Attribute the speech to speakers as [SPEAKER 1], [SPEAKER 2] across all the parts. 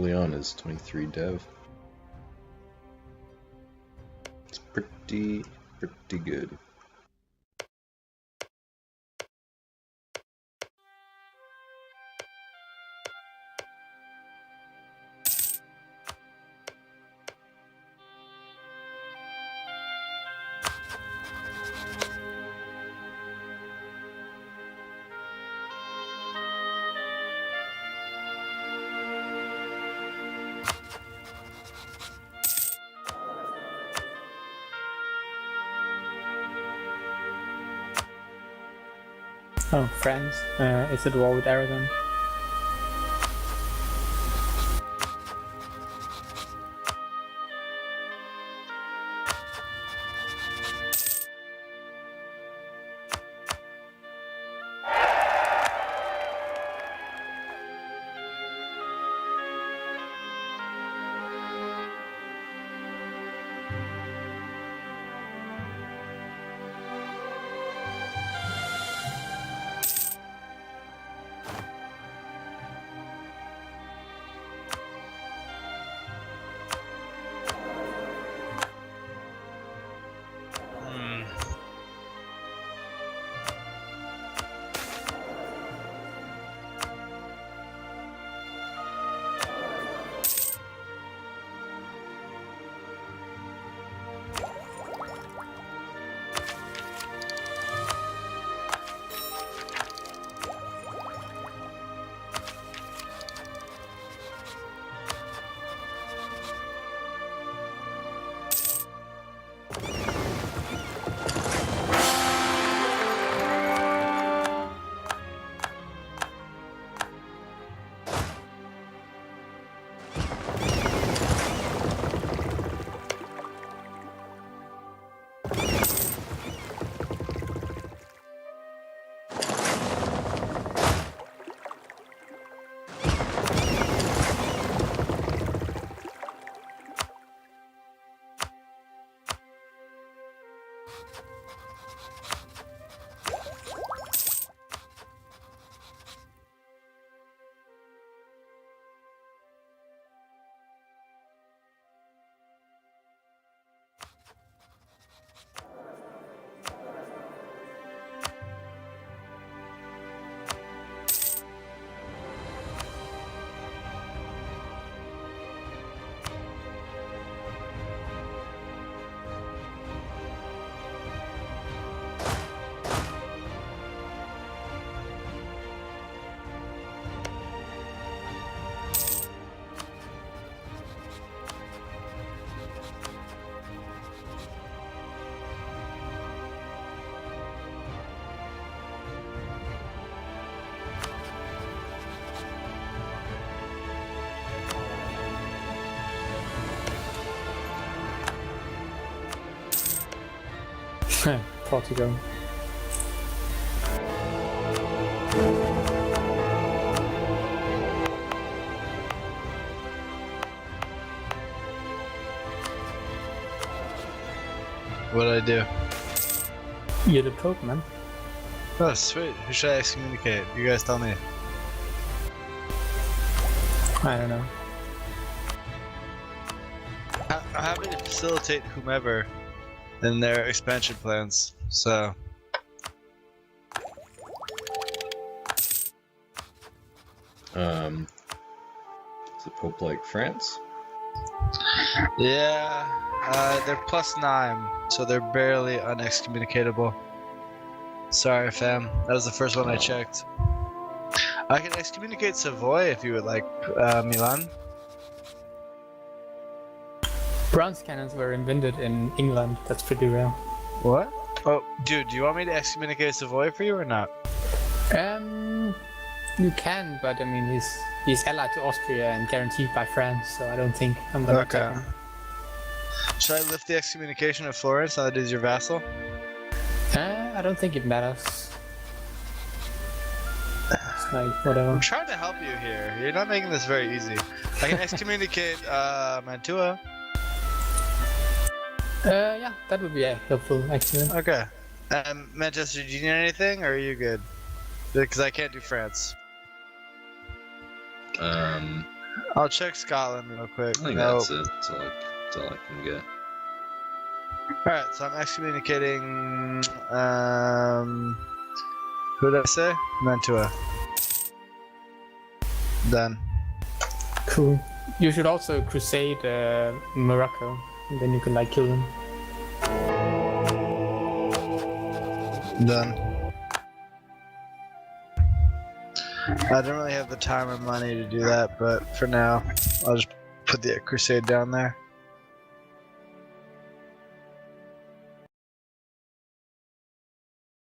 [SPEAKER 1] early on is 23 dev. It's pretty good.
[SPEAKER 2] Oh, France. Is it war with Aragon? Portugal.
[SPEAKER 3] What'd I do?
[SPEAKER 2] You're the Pope, man.
[SPEAKER 3] Oh, sweet. Who should I excommunicate? You guys tell me.
[SPEAKER 2] I don't know.
[SPEAKER 3] I'm happy to facilitate whomever in their expansion plans, so...
[SPEAKER 1] Is the Pope like France?
[SPEAKER 3] Yeah, they're +9, so they're barely unexcommunicatable. Sorry, fam. That was the first one I checked. I can excommunicate Savoy if you would like, Milan.
[SPEAKER 2] Bronze cannons were invented in England. That's pretty rare.
[SPEAKER 3] What? Oh, dude, do you want me to excommunicate Savoy for you or not?
[SPEAKER 2] You can, but I mean he's allied to Austria and guaranteed by France, so I don't think I'm gonna attack him.
[SPEAKER 3] Should I lift the excommunication of Florence now that he's your vassal?
[SPEAKER 2] I don't think it matters. It's like whatever.
[SPEAKER 3] I'm trying to help you here. You're not making this very easy. I can excommunicate Mantua.
[SPEAKER 2] Yeah, that would be helpful actually.
[SPEAKER 3] Okay. Manchester, do you need anything, or are you good? Because I can't do France. I'll check Scotland real quick.
[SPEAKER 1] I think
[SPEAKER 3] Nope.
[SPEAKER 1] that's it. That's all I can get.
[SPEAKER 3] Alright, so I'm excommunicating. Who did I say? Mantua. Done.
[SPEAKER 2] Cool. You should also crusade Morocco, and then you can like kill them.
[SPEAKER 3] Done. I don't really have the time or money to do that, but for now, I'll just put the crusade down there.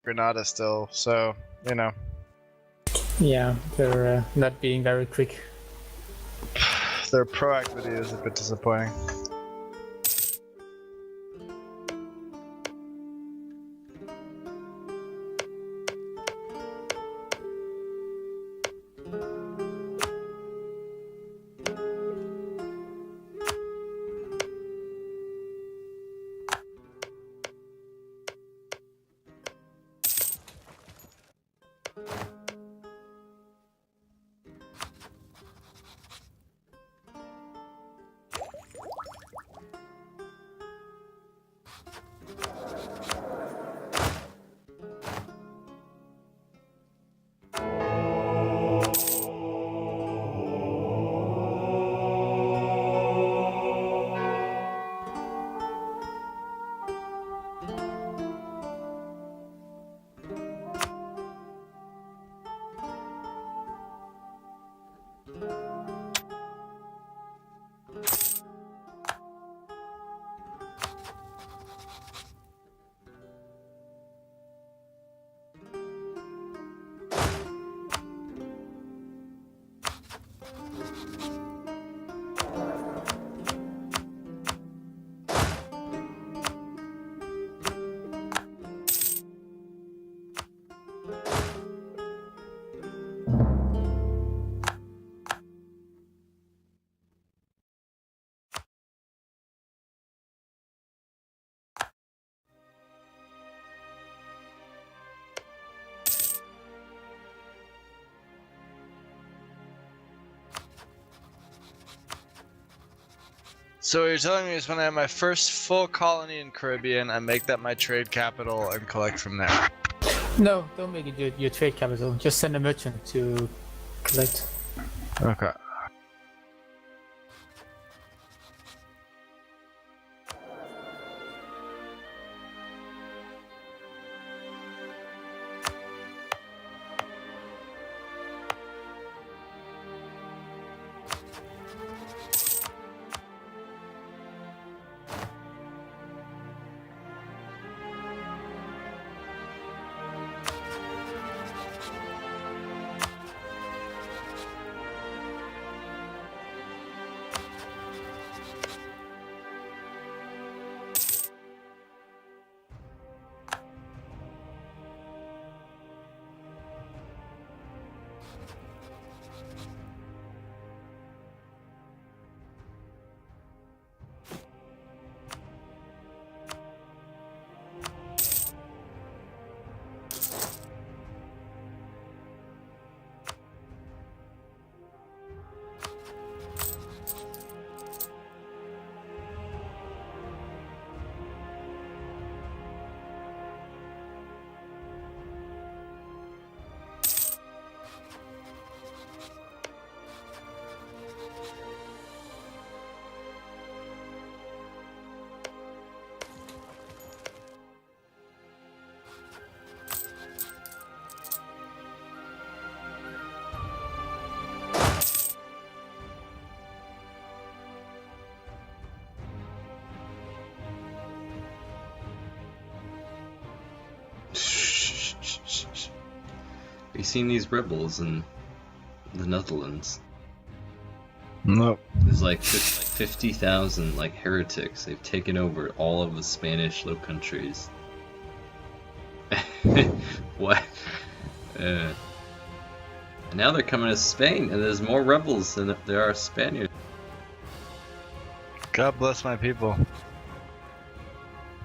[SPEAKER 3] Granada still, so, you know.
[SPEAKER 2] Yeah, they're not being very quick.
[SPEAKER 3] Their proactivity is a bit disappointing. So what you're telling me is when I have my first full colony in Caribbean, I make that my trade capital and collect from there.
[SPEAKER 2] No, don't make it your trade capital. Just send a merchant to collect.
[SPEAKER 3] Okay.
[SPEAKER 1] You seen these rebels in the Netherlands?
[SPEAKER 3] Nope.
[SPEAKER 1] There's like 50,000 like heretics. They've taken over all of the Spanish Low Countries. What? And now they're coming to Spain, and there's more rebels than there are Spaniards.
[SPEAKER 3] God bless my people.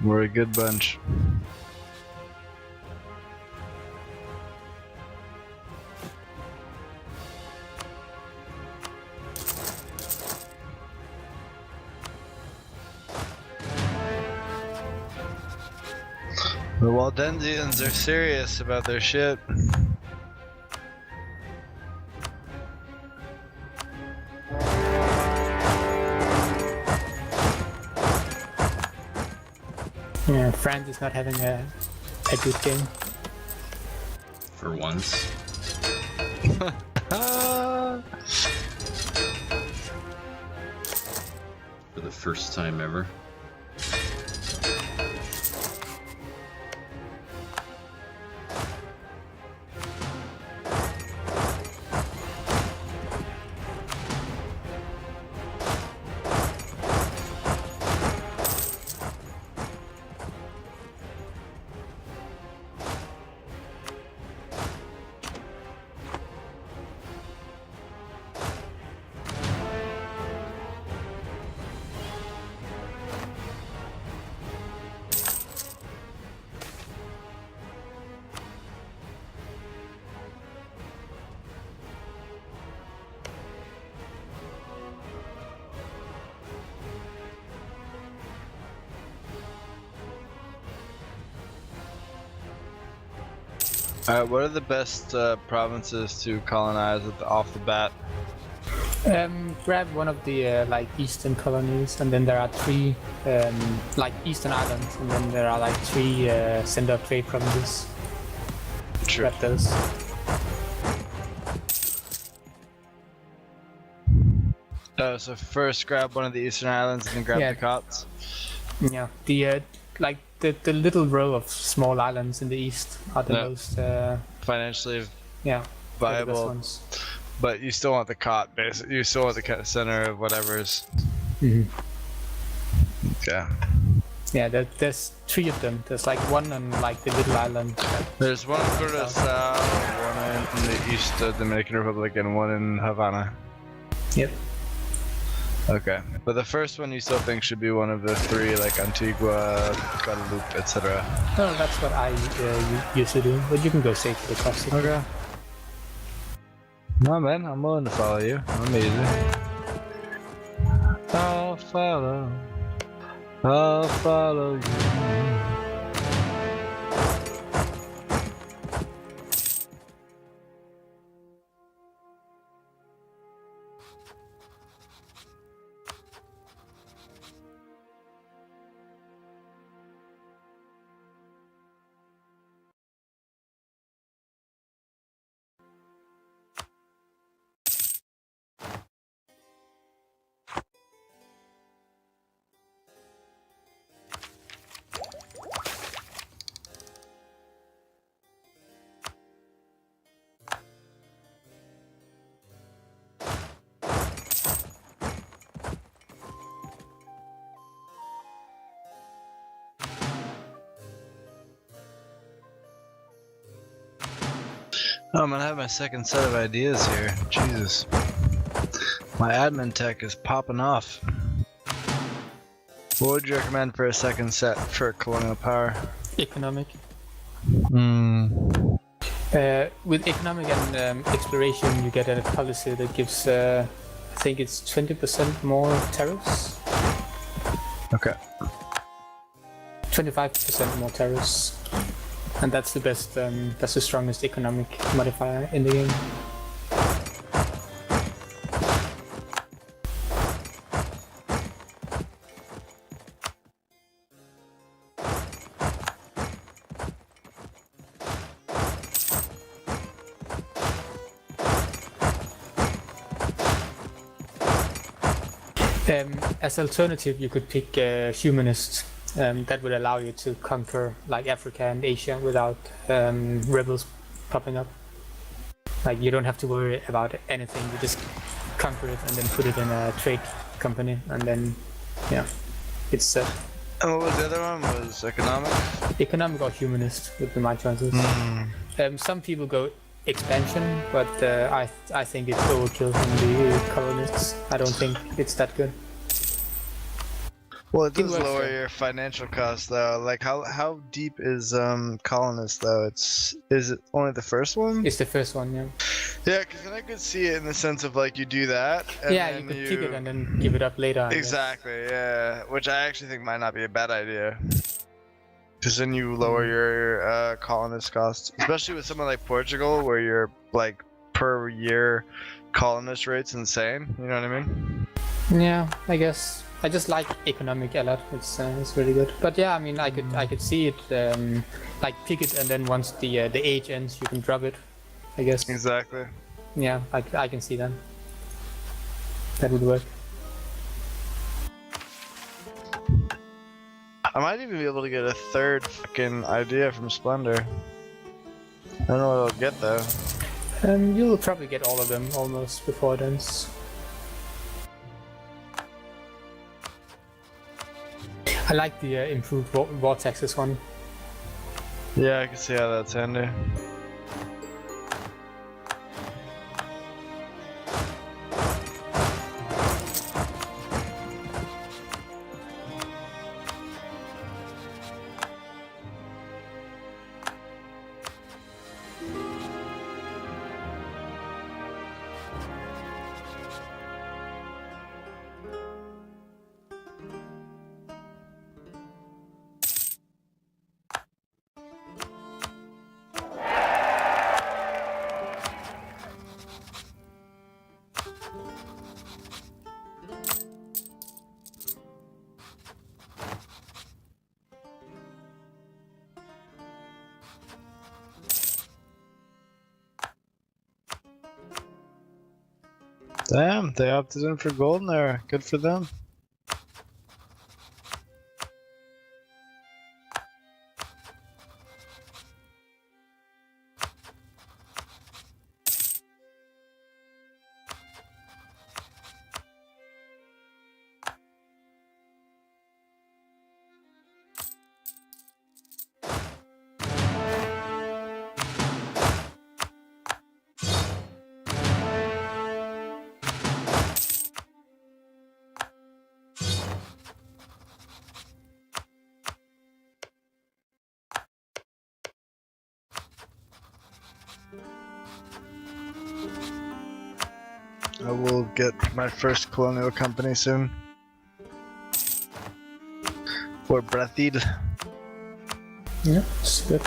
[SPEAKER 3] We're a good bunch. The Waldensians are serious about their shit.
[SPEAKER 2] Yeah, France is not having a good game.
[SPEAKER 1] For once. For the first time ever.
[SPEAKER 3] Alright, what are the best provinces to colonize off the bat?
[SPEAKER 2] Grab one of the like eastern colonies, and then there are 3 like eastern islands, and then there are like 3 center of trade provinces.
[SPEAKER 3] Sure.
[SPEAKER 2] Grab those.
[SPEAKER 3] So first grab one of the eastern islands and then grab
[SPEAKER 2] Yeah.
[SPEAKER 3] the Cots.
[SPEAKER 2] Yeah, the like the little row of small islands in the east are the
[SPEAKER 3] Yeah.
[SPEAKER 2] most
[SPEAKER 3] Financially
[SPEAKER 2] yeah they're the best
[SPEAKER 3] viable,
[SPEAKER 2] ones.
[SPEAKER 3] but you still want the Cot, basically. You still want the center of whatever's.
[SPEAKER 2] Mhm.
[SPEAKER 3] Yeah.
[SPEAKER 2] Yeah, there's 3 of them. There's like one on like the little island.
[SPEAKER 3] There's one in Curaçao, one in the East Dominican Republic, and one in Havana.
[SPEAKER 2] Yep.
[SPEAKER 3] Okay, but the first one you still think should be one of the 3, like Antigua, Guadeloupe, etc.
[SPEAKER 2] No, that's what I used to do. But you can go straight to the coast.
[SPEAKER 3] Okay. No man, I'm willing to follow you. I'm easy. I'll follow you. Oh, I'm gonna have my second set of ideas here. Jesus. My admin tech is popping off. What would you recommend for a second set for colonial power?
[SPEAKER 2] Economic.
[SPEAKER 3] Hmm.
[SPEAKER 2] With economic and exploration, you get a policy that gives, I think it's 20% more tariffs.
[SPEAKER 3] Okay.
[SPEAKER 2] 25% more tariffs. And that's the best, that's the strongest economic modifier in the game. As alternative, you could pick humanist. That would allow you to conquer like Africa and Asia without rebels popping up. Like you don't have to worry about anything. You just conquer it and then put it in a trade company, and then yeah, it's set.
[SPEAKER 3] And what was the other one? Was economic?
[SPEAKER 2] Economic or humanist would be my choices. Some people go expansion, but I think it's overkill from the colonists. I don't think it's that good.
[SPEAKER 3] Well, it does
[SPEAKER 2] works,
[SPEAKER 3] lower
[SPEAKER 2] yeah.
[SPEAKER 3] your financial costs, though. Like, how deep is colonist though? Is it only the first one?
[SPEAKER 2] It's the first one, yeah.
[SPEAKER 3] Yeah, because I could see it in the sense of like you do that. And
[SPEAKER 2] Yeah,
[SPEAKER 3] then
[SPEAKER 2] you could pick it and then give it up later. I guess.
[SPEAKER 3] Exactly, yeah. Which I actually think might not be a bad idea. Because then you lower your colonist costs, especially with someone like Portugal, where your like per year colonist rate's insane. You know what I mean?
[SPEAKER 2] Yeah, I guess I just like economic a lot. It's really good. But yeah, I mean, I could see it like pick it, and then once the age ends, you can drop it. I guess.
[SPEAKER 3] Exactly.
[SPEAKER 2] Yeah, I can see that. That would work.
[SPEAKER 3] I might even be able to get a third fucking idea from Splendor. I don't know what I'll get though.
[SPEAKER 2] You'll probably get all of them almost before it ends. I like the improved vortexes one.
[SPEAKER 3] Yeah, I can see how that's handy. Damn, they opted in for golden there. Good for them. I will get my first colonial company soon. For Brazil.
[SPEAKER 2] Yeah, it's good.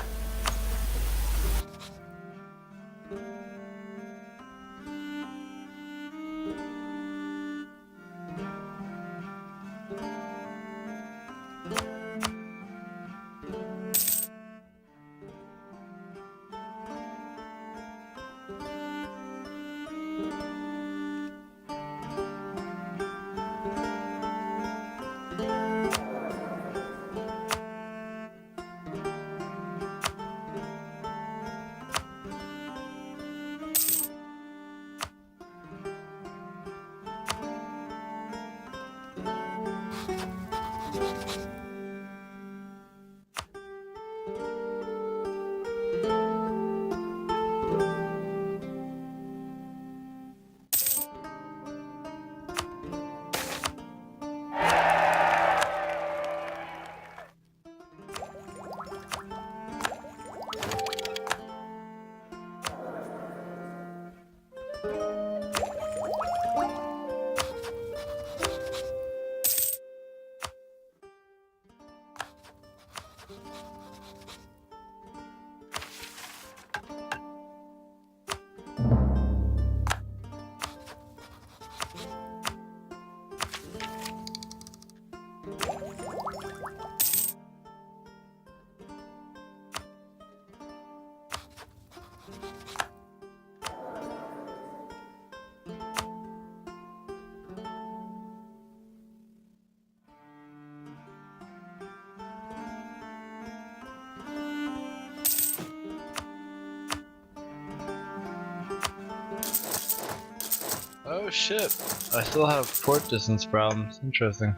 [SPEAKER 3] Oh shit. I still have port distance problems. Interesting.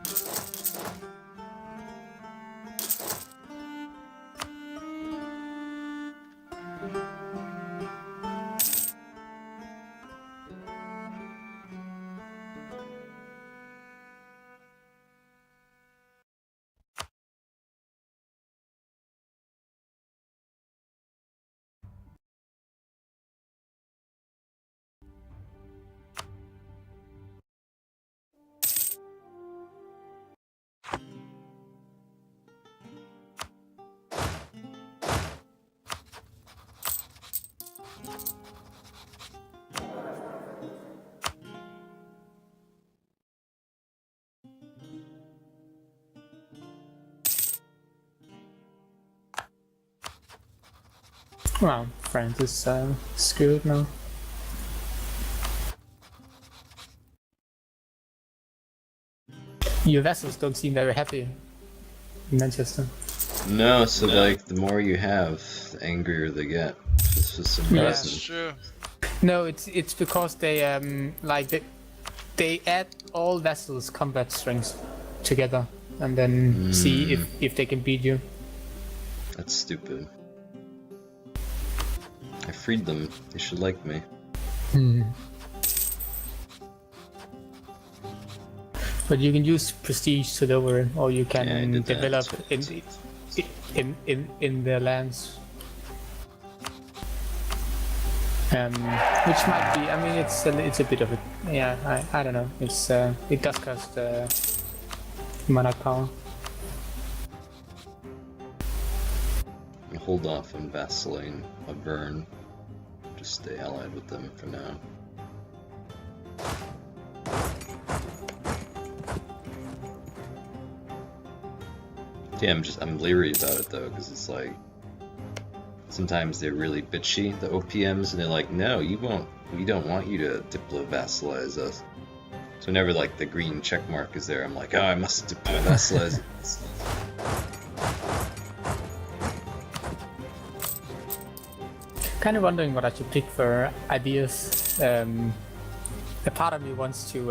[SPEAKER 2] Well, France is screwed now. Your vessels don't seem very happy in Manchester.
[SPEAKER 1] No, so like the more you have, the angrier they get. It's just some
[SPEAKER 2] Yeah.
[SPEAKER 3] That's
[SPEAKER 1] reason.
[SPEAKER 3] true.
[SPEAKER 2] No, it's because they they add all vessels combat strengths together and then see if they can beat you.
[SPEAKER 1] That's stupid. I freed them. They should like me.
[SPEAKER 2] But you can use prestige to lower it, or you can
[SPEAKER 1] Yeah, I did that.
[SPEAKER 2] develop
[SPEAKER 1] That's what-
[SPEAKER 2] in their lands. Which might be. I mean, it's a bit of a. Yeah, I don't know. It's it does cost mana power.
[SPEAKER 1] Hold off on vassalating a burn. Just stay allied with them for now. Yeah, I'm leery about it though, because it's like sometimes they're really bitchy, the OPMs, and they're like, no, we don't want you to diplo-vassalize us. So whenever like the green check mark is there, I'm like, oh, I must diplo-vassalize it.
[SPEAKER 2] Kind of wondering what I should pick for ideas. A part of me wants to,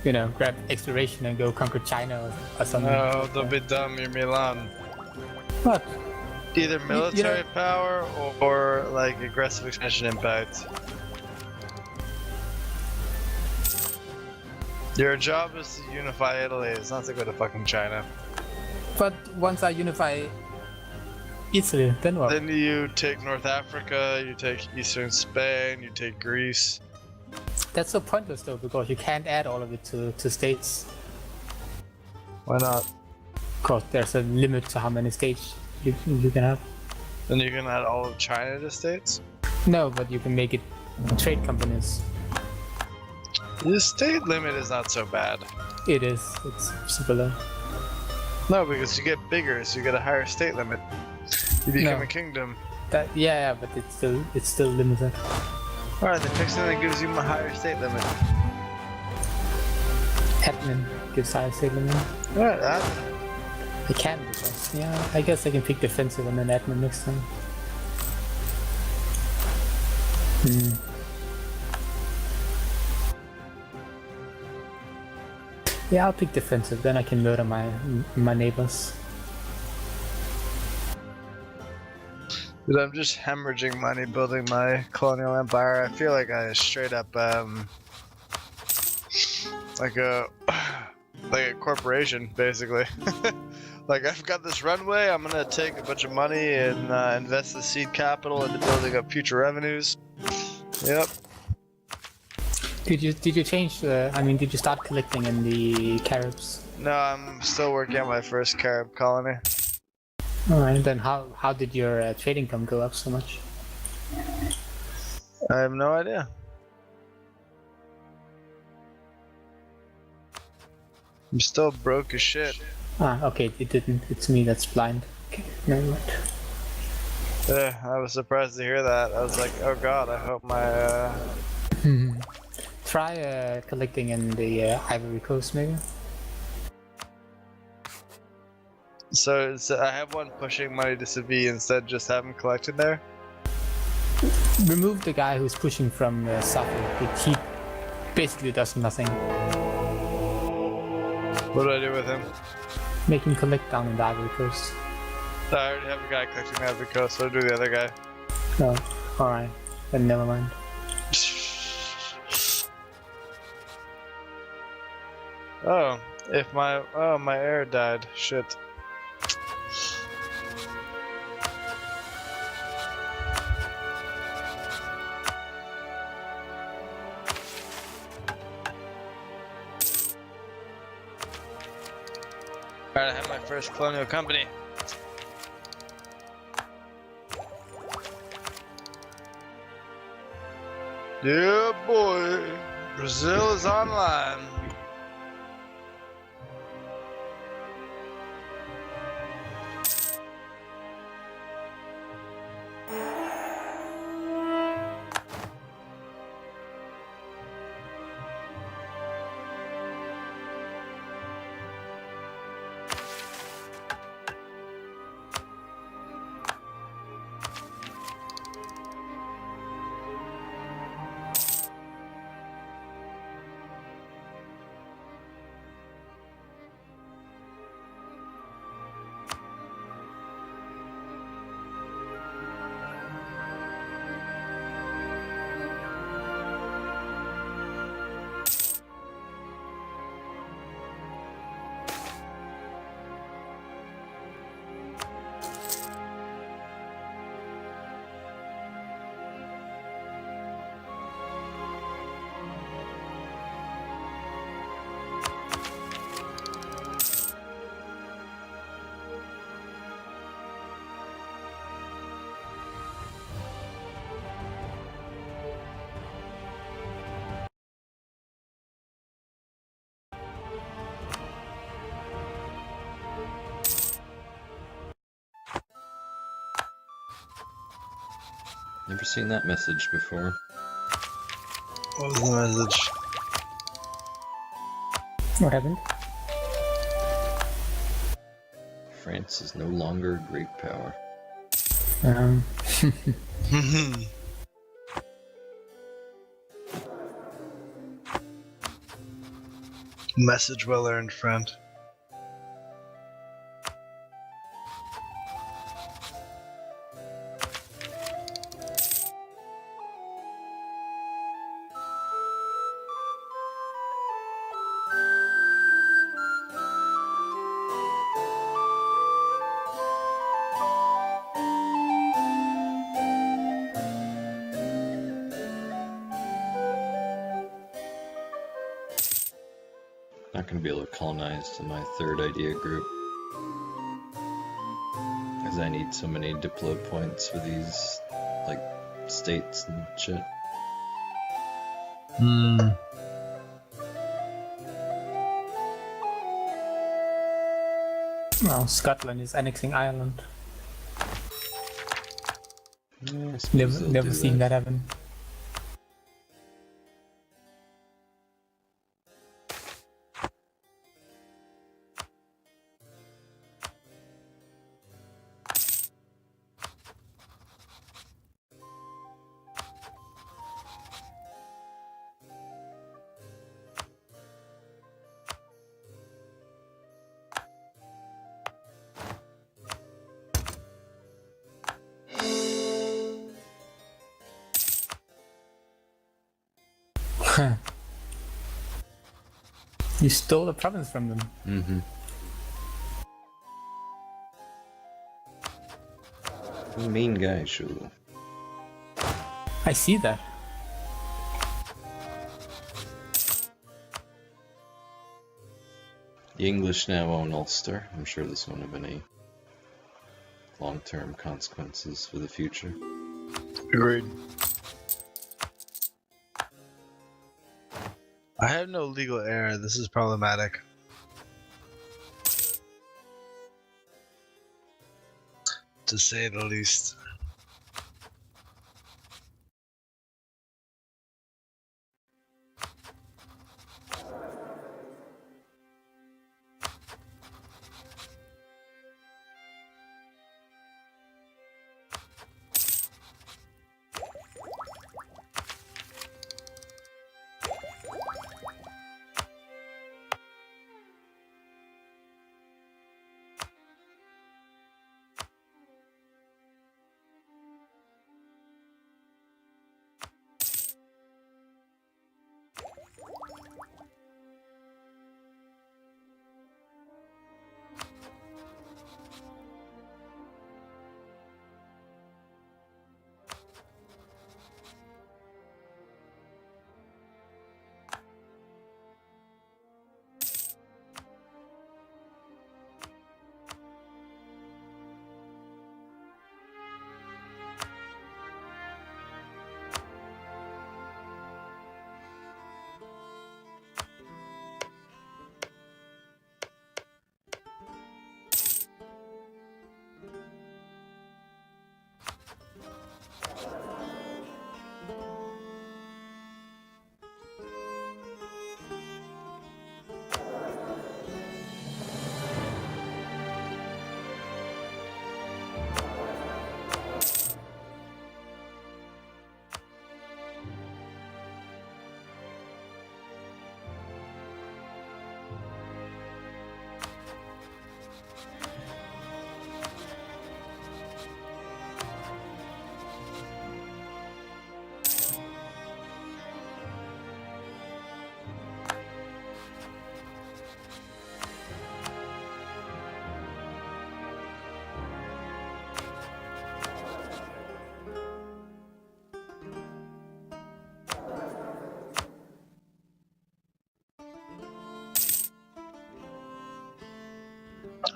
[SPEAKER 2] grab exploration and go conquer China or something.
[SPEAKER 3] No, don't be dumb, you're Milan.
[SPEAKER 2] What?
[SPEAKER 3] Either military
[SPEAKER 2] know-
[SPEAKER 3] power or like aggressive expansion impact. Your job is to unify Italy, it's not to go to fucking China.
[SPEAKER 2] But once I unify Italy, then what?
[SPEAKER 3] Then you take North Africa, you take Eastern Spain, you take Greece.
[SPEAKER 2] That's so pointless though, because you can't add all of it to states.
[SPEAKER 3] Why not?
[SPEAKER 2] Because there's a limit to how many states you can have.
[SPEAKER 3] Then you can add all of China to states?
[SPEAKER 2] No, but you can make it trade companies.
[SPEAKER 3] The state limit is not so bad.
[SPEAKER 2] It is. It's super low.
[SPEAKER 3] No, because you get bigger, so you get a higher state limit. You become
[SPEAKER 2] No.
[SPEAKER 3] a kingdom.
[SPEAKER 2] Yeah, but it's still limited.
[SPEAKER 3] Alright, then pick something that gives you a higher state limit.
[SPEAKER 2] Admin gives higher state limit.
[SPEAKER 3] Alright,
[SPEAKER 2] I can because I guess I can pick defensive and then admin next time. Yeah, I'll pick defensive, then I can murder my neighbors.
[SPEAKER 3] Dude, I'm just hemorrhaging money building my colonial empire. I feel like I straight up like a corporation basically. Like I've got this runway, I'm gonna take a bunch of money and invest the seed capital into building up future revenues. Yep.
[SPEAKER 2] Did you change did you start collecting in the Caribs?
[SPEAKER 3] No, I'm still working on my first Carib colony.
[SPEAKER 2] Alright, then how did your trade income go up so much?
[SPEAKER 3] I have no idea. I'm still broke as shit.
[SPEAKER 2] Ah, okay, it didn't. It's me that's blind. Okay, never mind.
[SPEAKER 3] I was surprised to hear that. I was like, oh god, I hope my
[SPEAKER 2] Try collecting in the Ivory Coast, maybe.
[SPEAKER 3] So I have one pushing money to Seville instead, just have him collected there.
[SPEAKER 2] Remove the guy who's pushing from Suffolk. He basically does nothing.
[SPEAKER 3] What do I do with him?
[SPEAKER 2] Make him collect down in the Ivory Coast.
[SPEAKER 3] I already have a guy collecting the Ivory Coast, so I'll do the other guy.
[SPEAKER 2] No, alright. Then never mind.
[SPEAKER 3] Oh, my heir died. Shit. Alright, I have my first colonial company. Yeah, boy. Brazil is online.
[SPEAKER 1] Never seen that message before.
[SPEAKER 3] What was the message?
[SPEAKER 2] What happened?
[SPEAKER 1] France is no longer a great power.
[SPEAKER 2] Um,
[SPEAKER 3] Message well earned, friend.
[SPEAKER 1] Not gonna be able to colonize to my third idea group. Because I need so many Diplo points for these, like, states and shit.
[SPEAKER 2] well, Scotland is annexing Ireland.
[SPEAKER 1] Yeah, I suppose they'll
[SPEAKER 2] Never
[SPEAKER 1] do
[SPEAKER 2] seen that happen. You stole a province from them.
[SPEAKER 1] Mm-hmm. What a mean guy, Shogul.
[SPEAKER 2] I see that.
[SPEAKER 1] The English now own Ulster. I'm sure this won't have any long-term consequences for the future.
[SPEAKER 3] Agreed. I have no legal heir. This is problematic. To say the least.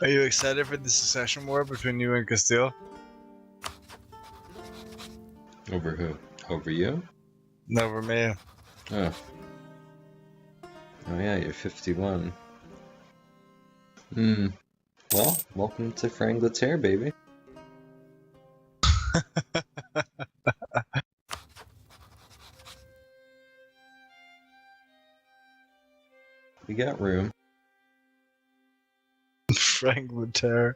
[SPEAKER 3] Are you excited for the succession war between you and Castile?
[SPEAKER 1] Over who? Over you?
[SPEAKER 3] No, for me.
[SPEAKER 1] Oh. Oh yeah, you're 51. Hmm. Well, welcome to Frangleterre, baby. We got room.
[SPEAKER 3] Frangleterre.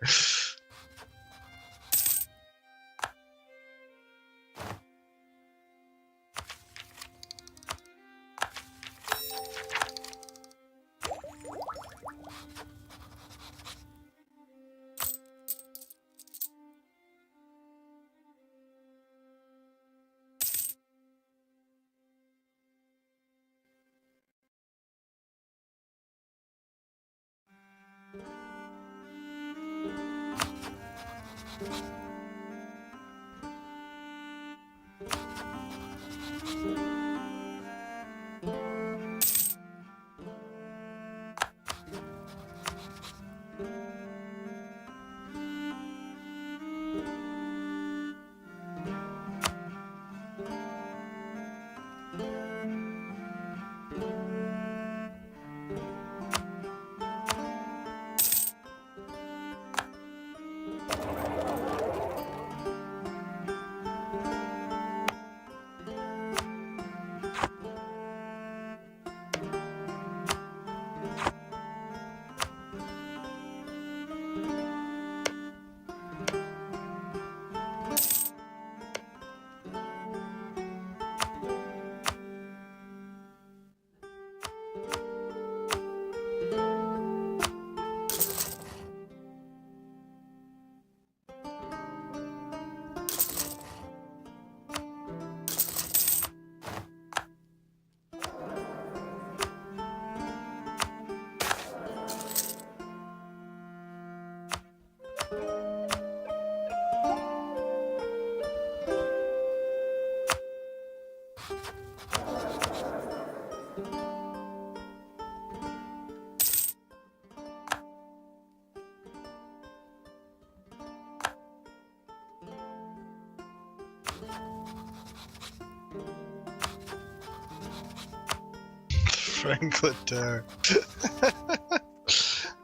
[SPEAKER 3] Frangleterre.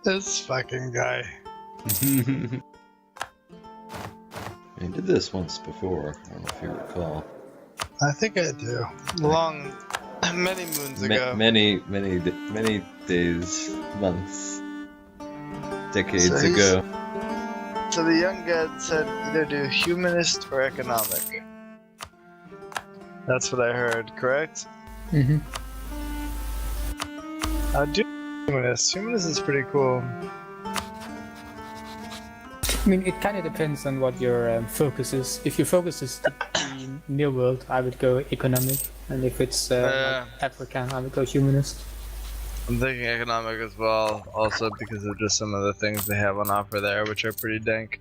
[SPEAKER 3] This fucking guy.
[SPEAKER 1] I did this once before. I don't know if you recall.
[SPEAKER 3] I think I do. Many moons ago.
[SPEAKER 1] Many days, months, decades ago.
[SPEAKER 3] So the young guy said either do humanist or economic. That's what I heard, correct?
[SPEAKER 2] Mm-hmm.
[SPEAKER 3] I'll do humanist. Humanist is pretty cool.
[SPEAKER 2] I mean, it kind of depends on what your focus is. If your focus is the New World, I would go economic, and if it's like Africa, I would go humanist.
[SPEAKER 3] I'm thinking economic as well, also because of just some of the things they have on offer there, which are pretty dank.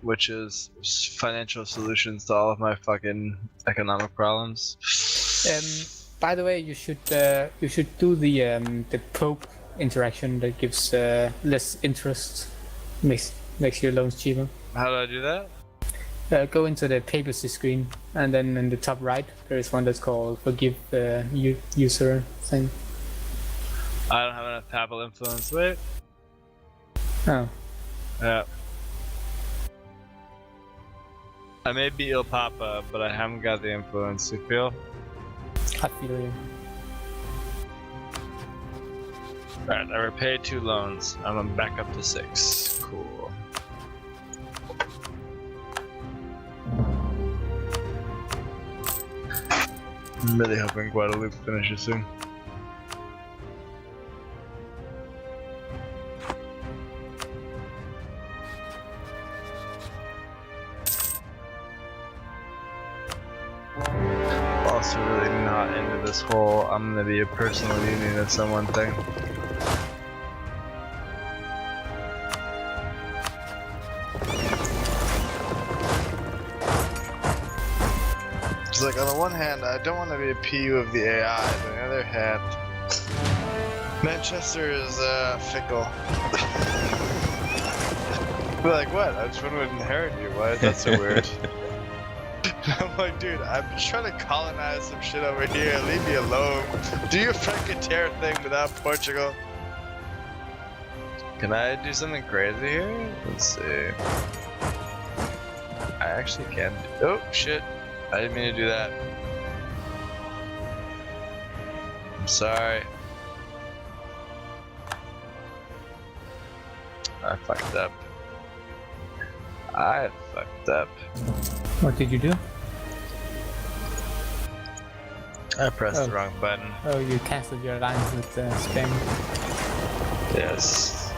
[SPEAKER 3] Which is financial solutions to all of my fucking economic problems.
[SPEAKER 2] By the way, you should do the Pope interaction that gives less interest, makes your loans cheaper.
[SPEAKER 3] How do I do that?
[SPEAKER 2] Go into the papacy screen, and then in the top right there is one that's called Forgive User thing.
[SPEAKER 3] I don't have enough papal influence. Wait.
[SPEAKER 2] Oh.
[SPEAKER 3] Yeah. I may be Il Papa, but I haven't got the influence. You feel?
[SPEAKER 2] I feel you.
[SPEAKER 3] Alright, I repaid 2 loans. I'm back up to 6. Cool. I'm really hoping Guadalupe finishes soon. Also really not into this whole I'm gonna be a personal union of someone thing. It's like, on the one hand, I don't want to be a PU of the AI, but on the other hand, Manchester is fickle. Be like, what? I just want to inherit you. Why is that so weird? I'm like, dude, I'm just trying to colonize some shit over here. Leave me alone. Do your Frangleterre thing without Portugal. Can I do something crazy here? Let's see. I actually can. Oh, shit. I didn't mean to do that. sorry. I fucked up. I fucked up.
[SPEAKER 2] What did you do?
[SPEAKER 3] I pressed the wrong button.
[SPEAKER 2] Oh, you cancelled your alliance with Spain.
[SPEAKER 3] Yes.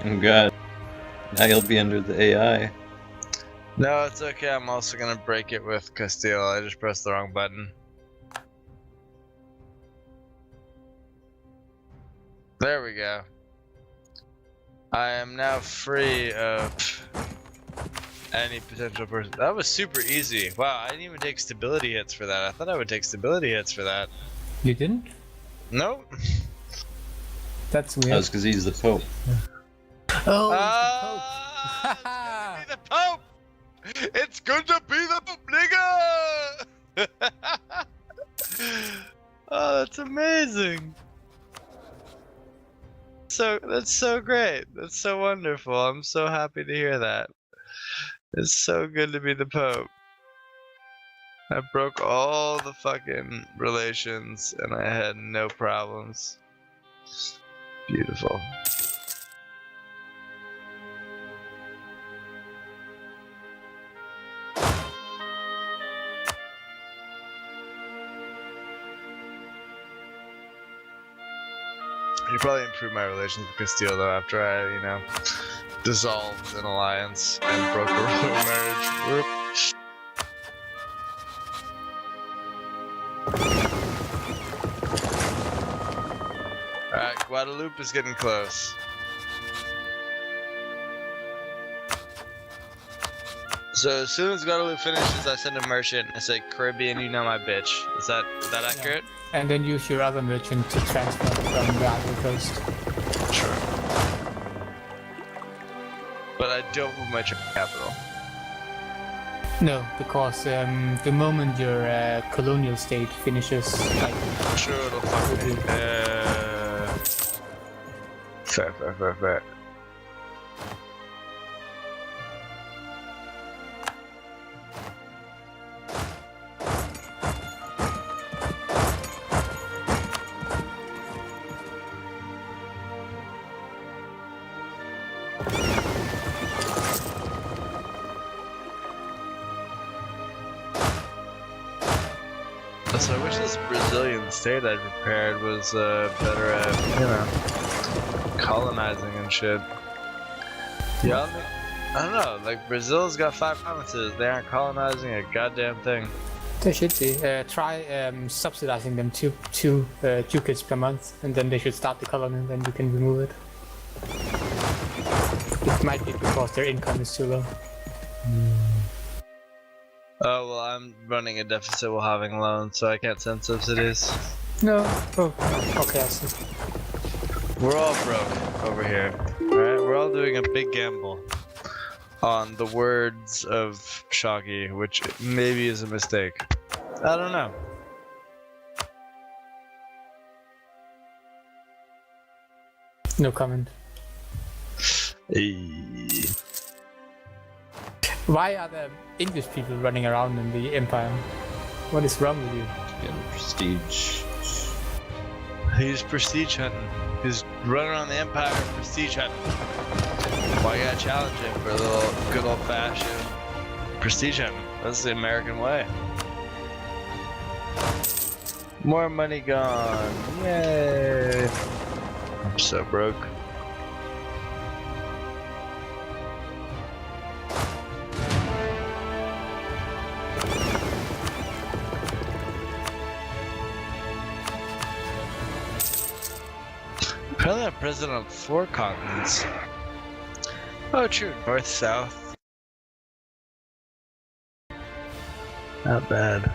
[SPEAKER 1] Oh god. Now you'll be under the AI.
[SPEAKER 3] No, it's okay. I'm also gonna break it with Castile. I just pressed the wrong button. There we go. I am now free of any potential person. That was super easy. Wow, I didn't even take stability hits for that. I thought I would take stability hits for that.
[SPEAKER 2] You didn't?
[SPEAKER 3] Nope.
[SPEAKER 2] That's
[SPEAKER 1] That
[SPEAKER 2] weird.
[SPEAKER 1] was because he's the Pope.
[SPEAKER 2] Oh,
[SPEAKER 3] It's the Pope! It's gonna be the Pope, nigga! Oh, that's amazing. That's so great. That's so wonderful. I'm so happy to hear that. It's so good to be the Pope. I broke all the fucking relations and I had no problems. Beautiful. You probably improved my relations with Castile though after I, dissolved an alliance and broke a royal marriage. Whoop. Alright, Guadeloupe is getting close. So as soon as Guadeloupe finishes, I send a merchant. I say, Caribbean, you know my bitch. Is that accurate?
[SPEAKER 2] And then use your other merchant to transfer from the Ivory Coast.
[SPEAKER 3] Sure. But I don't move my capital.
[SPEAKER 2] No, because the moment your colonial state finishes, like,
[SPEAKER 3] I'm sure it'll fuck me. Fair. So I wish this Brazilian state I prepared was better at, colonizing and shit. Yeah, I don't know. Like Brazil's got 5 provinces. They aren't colonizing a goddamn thing.
[SPEAKER 2] they should be. Try subsidizing them two ducats per month, and then they should start the colony, and then you can remove it. It might be because their income is too low.
[SPEAKER 3] Oh well, I'm running a deficit while having loans, so I can't send subsidies.
[SPEAKER 2] No. Oh, okay, I see.
[SPEAKER 3] We're all broke over here, alright? We're all doing a big gamble on the words of Shoggy, which maybe is a mistake. I don't know.
[SPEAKER 2] No comment.
[SPEAKER 3] Hey.
[SPEAKER 2] Why are there English people running around in the Empire? What is wrong with you?
[SPEAKER 1] Getting prestige.
[SPEAKER 3] He's prestige hunting. He's running around the Empire prestige hunting. Why you gotta challenge him for a little good old fashioned prestige hunting? That's the American way. More money gone. Yay. I'm so broke. Apparently I'm president of 4 continents. Oh true, north, south. Not bad.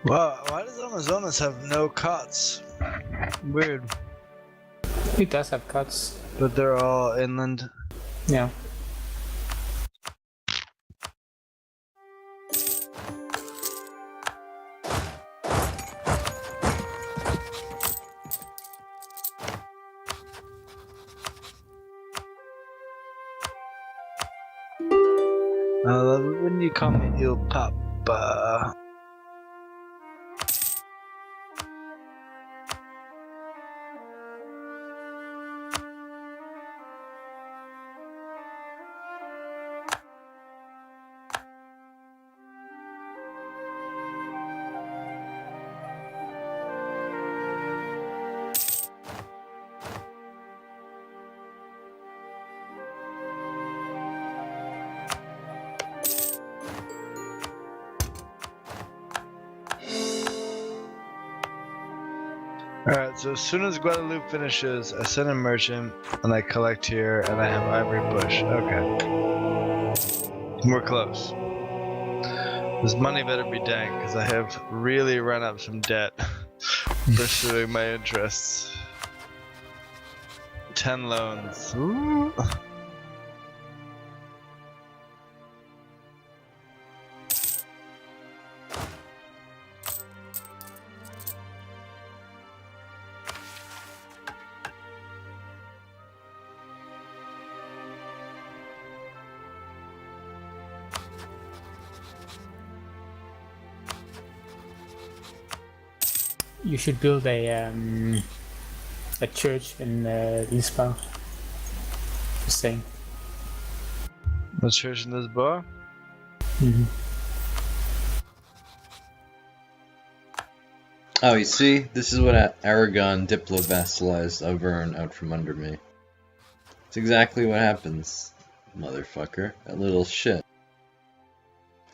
[SPEAKER 3] Wow, why does Amazonas have no cots? Weird.
[SPEAKER 2] It does have cuts.
[SPEAKER 3] But they're all inland.
[SPEAKER 2] Yeah.
[SPEAKER 3] I love it when you call me Il Papa. Alright, so as soon as Guadalupe finishes, I send a merchant, and I collect here, and I have Ivory Bush. Okay. We're close. This money better be dank, because I have really run up some debt pursuing my interests. 10 loans. Ooh.
[SPEAKER 2] You should build a church in Lisbon. Just saying.
[SPEAKER 3] A church in Lisboa?
[SPEAKER 2] Mm-hmm.
[SPEAKER 1] Oh, you see? This is what Aragon diplo-vassalized Auvergne out from under me. It's exactly what happens, motherfucker. That little shit.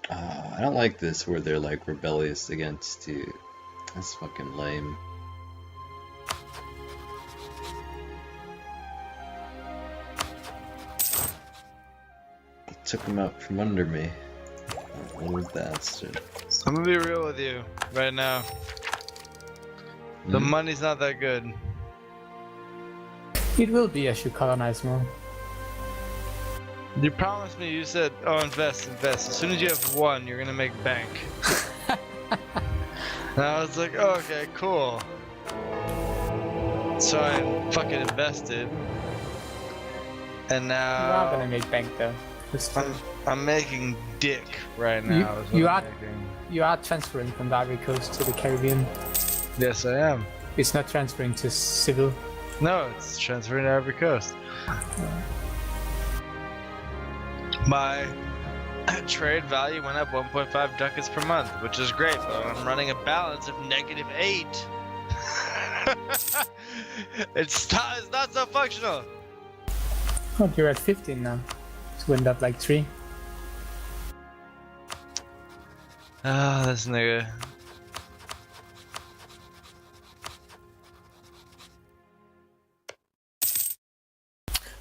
[SPEAKER 1] Oh, I don't like this where they're like rebellious against you. That's fucking lame. Took him out from under me. What a bastard.
[SPEAKER 3] I'm gonna be real with you right now. The money's not that good.
[SPEAKER 2] It will be as you colonize more.
[SPEAKER 3] You promised me, you said, oh, invest. As soon as you have one, you're gonna make bank. And I was like, oh, okay, cool. So I fucking invested. And now...
[SPEAKER 2] You are gonna make bank though.
[SPEAKER 3] I'm making dick right now.
[SPEAKER 2] You are transferring from the Ivory Coast to the Caribbean.
[SPEAKER 3] Yes, I am.
[SPEAKER 2] It's not transferring to civil.
[SPEAKER 3] No, it's transferring to Ivory Coast. My trade value went up 1.5 ducats per month, which is great, but I'm running a balance of -8. It's not so functional.
[SPEAKER 2] Oh, you're at 15 now. It's went up like 3.
[SPEAKER 3] Ah, this nigga.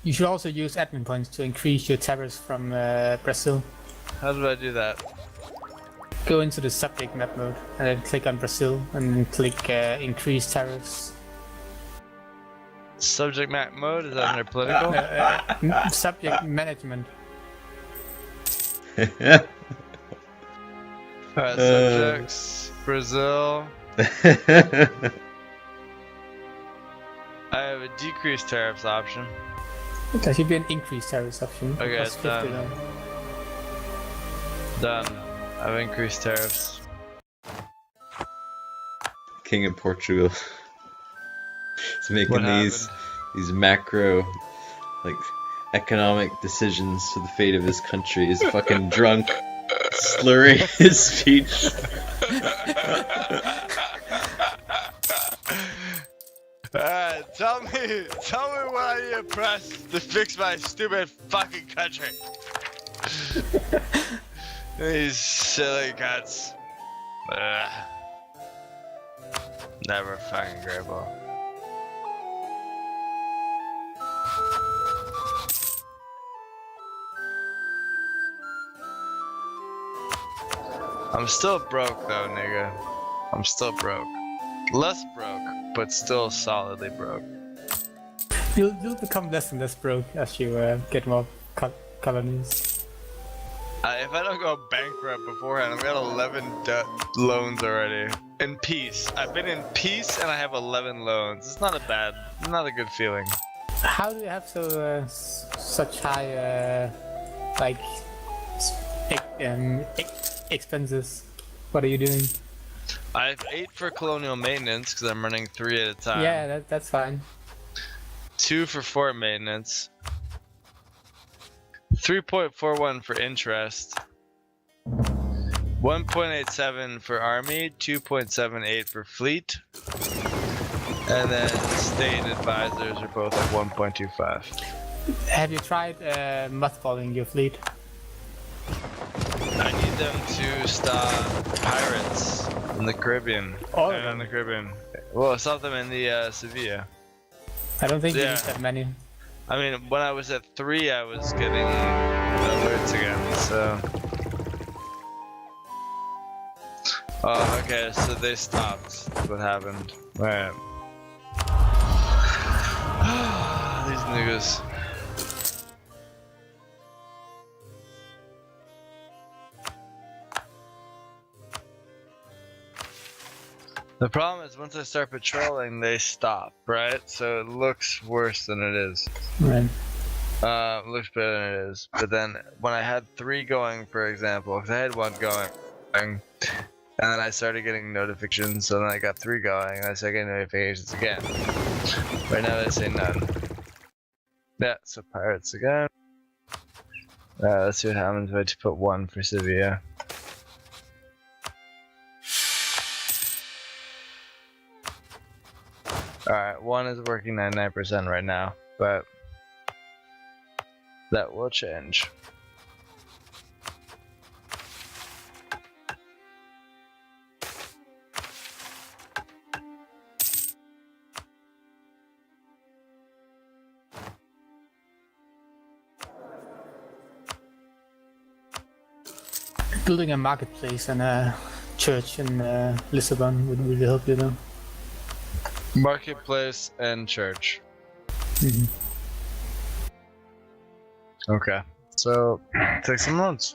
[SPEAKER 2] You should also use admin points to increase your tariffs from Brazil.
[SPEAKER 3] How do I do that?
[SPEAKER 2] Go into the subject map mode and then click on Brazil and then click increase tariffs.
[SPEAKER 3] Subject map mode, is that under political?
[SPEAKER 2] Subject management.
[SPEAKER 3] Alright, subjects, Brazil. I have a decreased tariffs option.
[SPEAKER 2] There should be an increased tariffs option.
[SPEAKER 3] Okay,
[SPEAKER 2] Plus
[SPEAKER 3] it's
[SPEAKER 2] 50
[SPEAKER 3] done.
[SPEAKER 2] then.
[SPEAKER 3] Done. I've increased tariffs.
[SPEAKER 1] King of Portugal. He's making
[SPEAKER 3] What
[SPEAKER 1] these macro, like, economic decisions for the fate of his country. He's fucking drunk, slurring his speech.
[SPEAKER 3] Tell me what I need to press to fix my stupid fucking country. These silly cats. Never fucking great ball. I'm still broke though, nigga. I'm still broke. Less broke, but still solidly broke.
[SPEAKER 2] You'll become less and less broke as you get more colonies.
[SPEAKER 3] If I don't go bankrupt beforehand, I've got 11 loans already. In peace. I've been in peace and I have 11 loans. It's not a good feeling.
[SPEAKER 2] How do you have such high expenses? What are you doing?
[SPEAKER 3] I have 8 for colonial maintenance because I'm running 3 at a time.
[SPEAKER 2] Yeah, that's fine.
[SPEAKER 3] 2 for fort maintenance. 3.41 for interest. 1.87 for army. 2.78 for fleet. And then state advisors are both at 1.25.
[SPEAKER 2] Have you tried mothballing your fleet?
[SPEAKER 3] I need them to stop pirates in the Caribbean.
[SPEAKER 2] All
[SPEAKER 3] In the Caribbean. Well, stop them in the Sevilla.
[SPEAKER 2] I don't think you
[SPEAKER 3] Yeah.
[SPEAKER 2] need that many.
[SPEAKER 3] I mean, when I was at 3, I was getting alerts again, so... Oh, okay, so they stopped. That's what happened. Right. These niggas. The problem is once I start patrolling, they stop, right? So it looks worse than it is.
[SPEAKER 2] Right.
[SPEAKER 3] Looks better than it is. But then when I had 3 going, for example, because I had 1 going, and then I started getting notifications, so then I got 3 going, and I started getting notifications again. Right now they say none. Yeah, so pirates again. Let's see what happens if I just put 1 for Sevilla. Alright, 1 is working 99% right now, but that will change.
[SPEAKER 2] Building a marketplace and a church in Lisbon would really help you though.
[SPEAKER 3] Marketplace and church.
[SPEAKER 2] Mm-hmm.
[SPEAKER 3] Okay, so take some loans.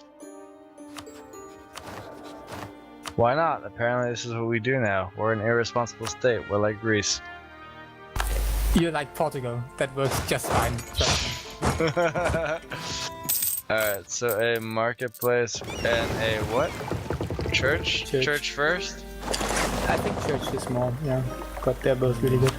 [SPEAKER 3] Why not? Apparently this is what we do now. We're an irresponsible state. We're like Greece.
[SPEAKER 2] You're like Portugal. That works just fine. Trust me.
[SPEAKER 3] Alright, so a marketplace and a what? Church? Church first?
[SPEAKER 2] I think church is more, yeah. But they're both really good.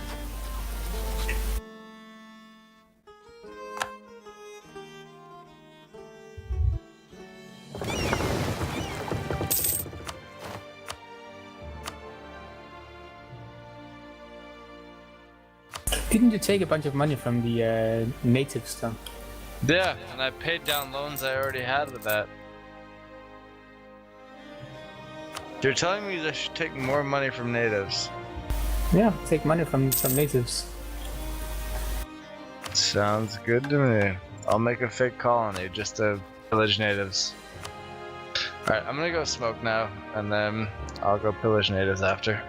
[SPEAKER 2] Didn't you take a bunch of money from the native stuff?
[SPEAKER 3] Yeah, and I paid down loans I already had with that. You're telling me I should take more money from natives.
[SPEAKER 2] Yeah, take money from natives.
[SPEAKER 3] Sounds good to me. I'll make a fake colony just to pillage natives. Alright, I'm gonna go smoke now, and then I'll go pillage natives after.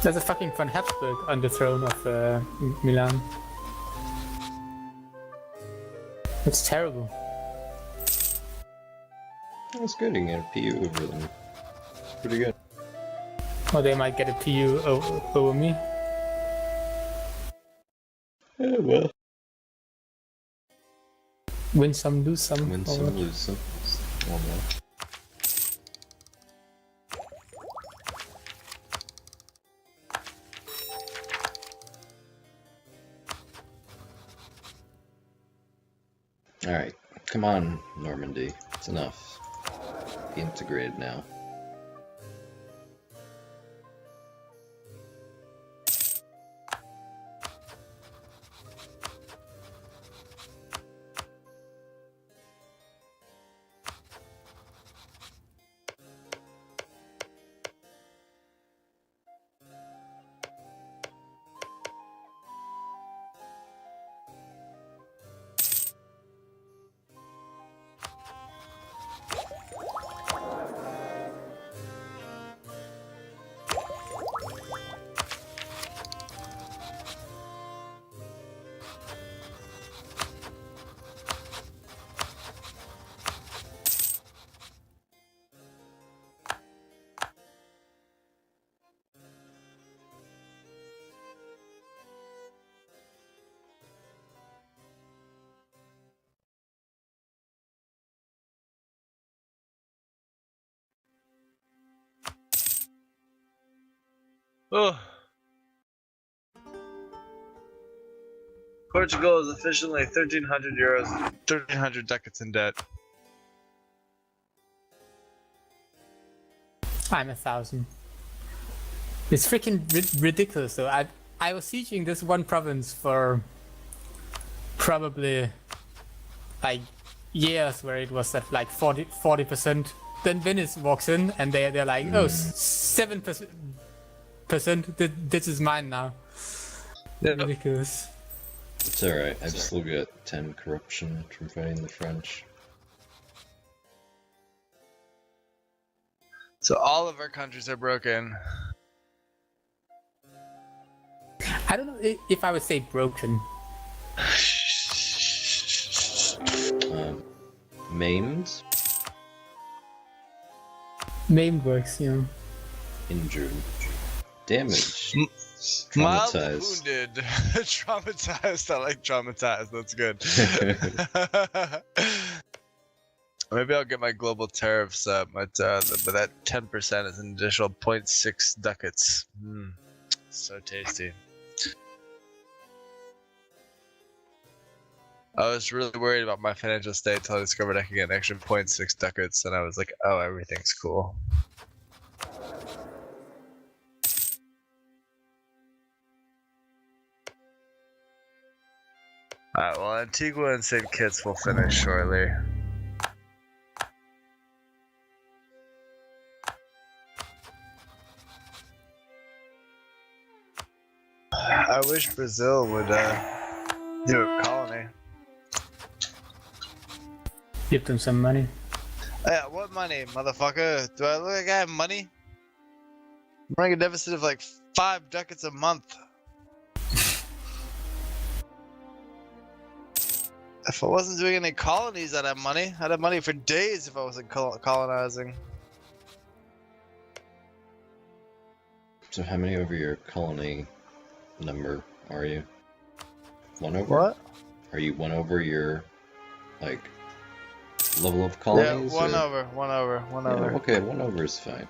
[SPEAKER 2] There's a fucking von Habsburg on the throne of Milan. It's terrible.
[SPEAKER 1] That's good. You can get a PU over them. Pretty good.
[SPEAKER 2] Or they might get a PU over me.
[SPEAKER 1] Yeah, well.
[SPEAKER 2] Win some, lose some.
[SPEAKER 1] Win
[SPEAKER 2] or
[SPEAKER 1] some,
[SPEAKER 2] what?
[SPEAKER 1] lose some. One more. Alright, come on, Normandy. It's enough. Be integrated now.
[SPEAKER 3] Oh. Portugal is officially 1,300 euros, 1,300 ducats in debt.
[SPEAKER 2] I'm 1,000. It's freaking ridiculous though. I was sieging this one province for probably like years where it was at like 40%. Then Venice walks in and they're like, oh, 7%. This is mine now.
[SPEAKER 3] Yeah.
[SPEAKER 2] Ridiculous.
[SPEAKER 1] It's alright, I've still got 10 corruption from fighting the French.
[SPEAKER 3] So all of our countries are broken.
[SPEAKER 2] I don't know if I would say broken.
[SPEAKER 1] Maimed,
[SPEAKER 2] Maimed works, you know.
[SPEAKER 1] injured, damaged,
[SPEAKER 3] Mildly
[SPEAKER 1] traumatized.
[SPEAKER 3] wounded. Traumatized. I like traumatized. That's good. Maybe I'll get my global tariffs up, but that 10% is an additional 0.6 ducats. So tasty. I was really worried about my financial state until I discovered I could get an extra 0.6 ducats, and I was like, oh, everything's cool. Alright, well, Antigua and St. Kitts will finish shortly. I wish Brazil would do a colony.
[SPEAKER 2] Give them some money.
[SPEAKER 3] Yeah, what money, motherfucker? Do I look like I have money? I'm running a deficit of like 5 ducats a month. If I wasn't doing any colonies, I'd have money. I'd have money for days if I wasn't colonizing.
[SPEAKER 1] So how many over your colony number are you? 1 over?
[SPEAKER 3] What?
[SPEAKER 1] Are you 1 over your, like, level of
[SPEAKER 3] Yeah,
[SPEAKER 1] colonies?
[SPEAKER 3] one
[SPEAKER 1] or?
[SPEAKER 3] over.
[SPEAKER 1] Yeah, okay, 1 over is fine.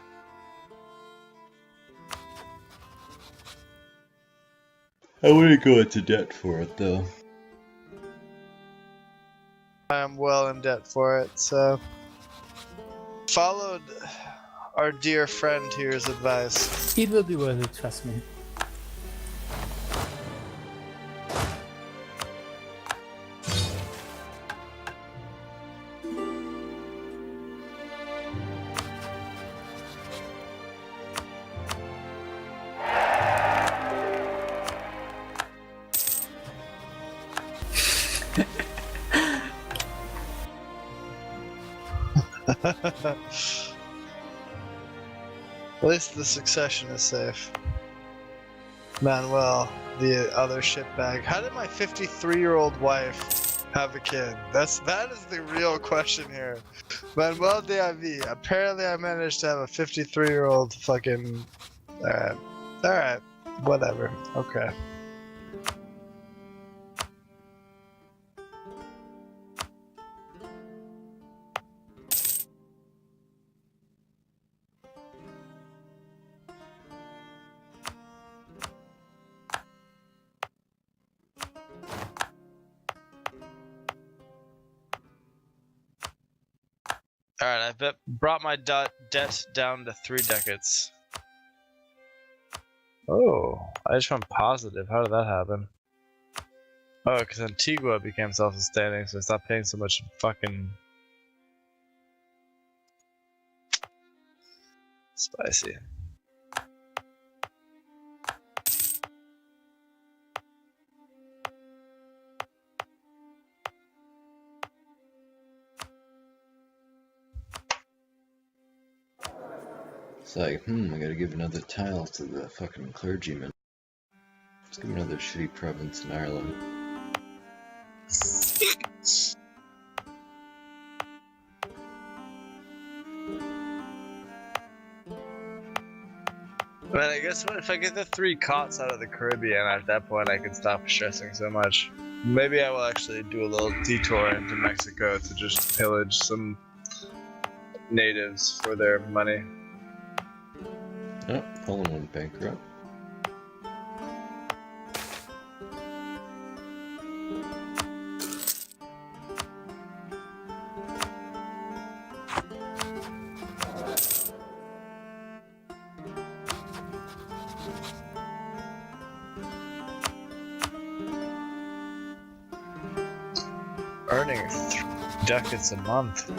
[SPEAKER 1] I wouldn't go into debt for it, though.
[SPEAKER 3] I am well in debt for it, so... Followed our dear friend here's advice.
[SPEAKER 2] It will be worth it, trust me.
[SPEAKER 3] At least the succession is safe. Manuel, the other shitbag. How did my 53-year-old wife have a kid? That is the real question here. Manuel Diaby. Apparently, I managed to have a 53-year-old fucking. Alright. Whatever. Okay. Alright, I brought my debt down to 3 decades. Oh, I just went positive. How did that happen? Oh, because Antigua became self-sustaining, so I stopped paying so much fucking... Spicy.
[SPEAKER 1] It's like, I gotta give another tile to the fucking clergyman. Let's give him another shitty province in Ireland.
[SPEAKER 3] But I guess if I get the 3 cots out of the Caribbean, at that point I can stop stressing so much. Maybe I will actually do a little detour into Mexico to just pillage some natives for their money.
[SPEAKER 1] Oh, Poland went bankrupt.
[SPEAKER 3] Earning 3 ducats a month.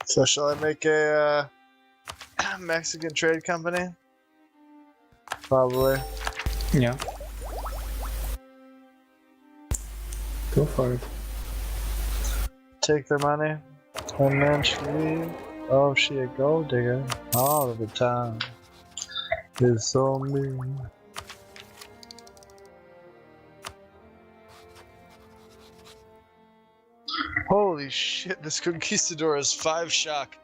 [SPEAKER 3] So shall I make a Mexican trade company? Probably.
[SPEAKER 2] Yeah. Go for it.
[SPEAKER 3] Take their money, and then she leave. Oh, she a gold digger all of the time. It's so mean. Holy shit, this conquistador has 5 shock.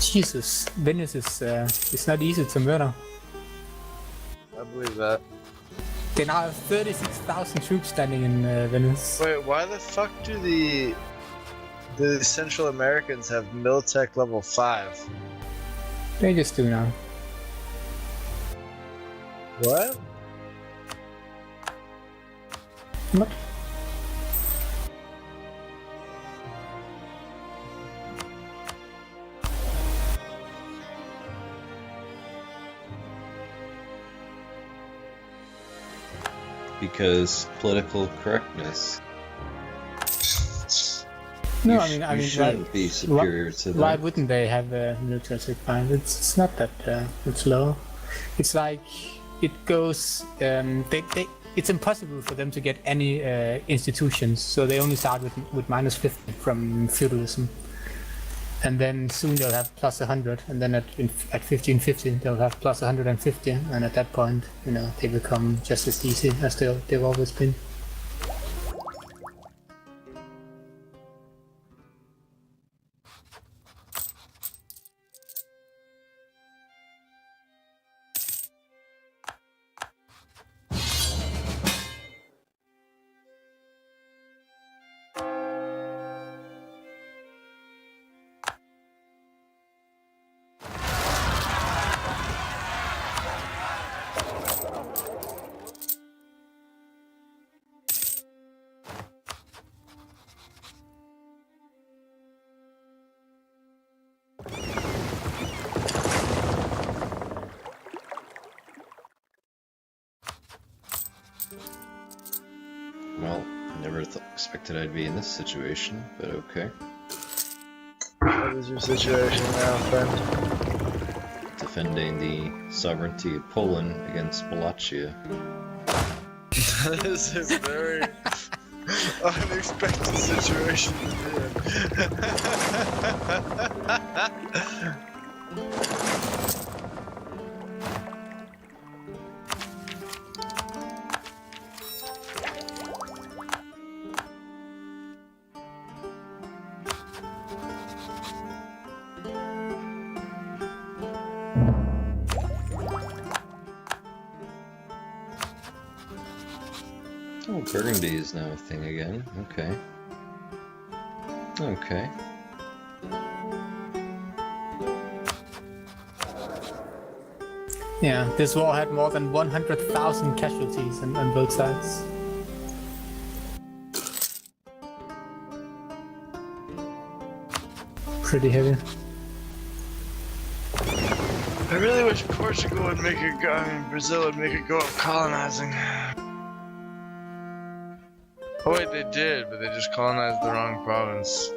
[SPEAKER 2] Jesus, Venice is it's not easy to murder.
[SPEAKER 3] I believe that.
[SPEAKER 2] They now have 36,000 troops standing in Venice.
[SPEAKER 3] Wait, why the fuck do the Central Americans have Miltech level 5?
[SPEAKER 2] They just do now.
[SPEAKER 3] What?
[SPEAKER 2] What?
[SPEAKER 1] Because political correctness.
[SPEAKER 2] No,
[SPEAKER 1] You
[SPEAKER 2] I mean,
[SPEAKER 1] you shouldn't be superior to
[SPEAKER 2] why
[SPEAKER 1] that.
[SPEAKER 2] wouldn't they have a military command? It's not that it's low. It's like it goes. It's impossible for them to get any institutions, so they only start with minus 50 from feudalism, and then soon they'll have plus 100, and then at 1550 they'll have plus 150, and at that point, you know, they become just as easy as they've always been.
[SPEAKER 1] Well, never expected I'd be in this situation, but okay.
[SPEAKER 3] What is your situation now, friend?
[SPEAKER 1] Defending the sovereignty of Poland against Wallachia.
[SPEAKER 3] That is a very unexpected situation to be in.
[SPEAKER 1] Oh, Burgundy is now a thing again. Okay. Okay.
[SPEAKER 2] Yeah, this war had more than 100,000 casualties on both sides. Pretty heavy.
[SPEAKER 3] I really wish Portugal would make it go. I mean, Brazil would make it go up colonizing. Oh wait, they did, but they just colonized the wrong province.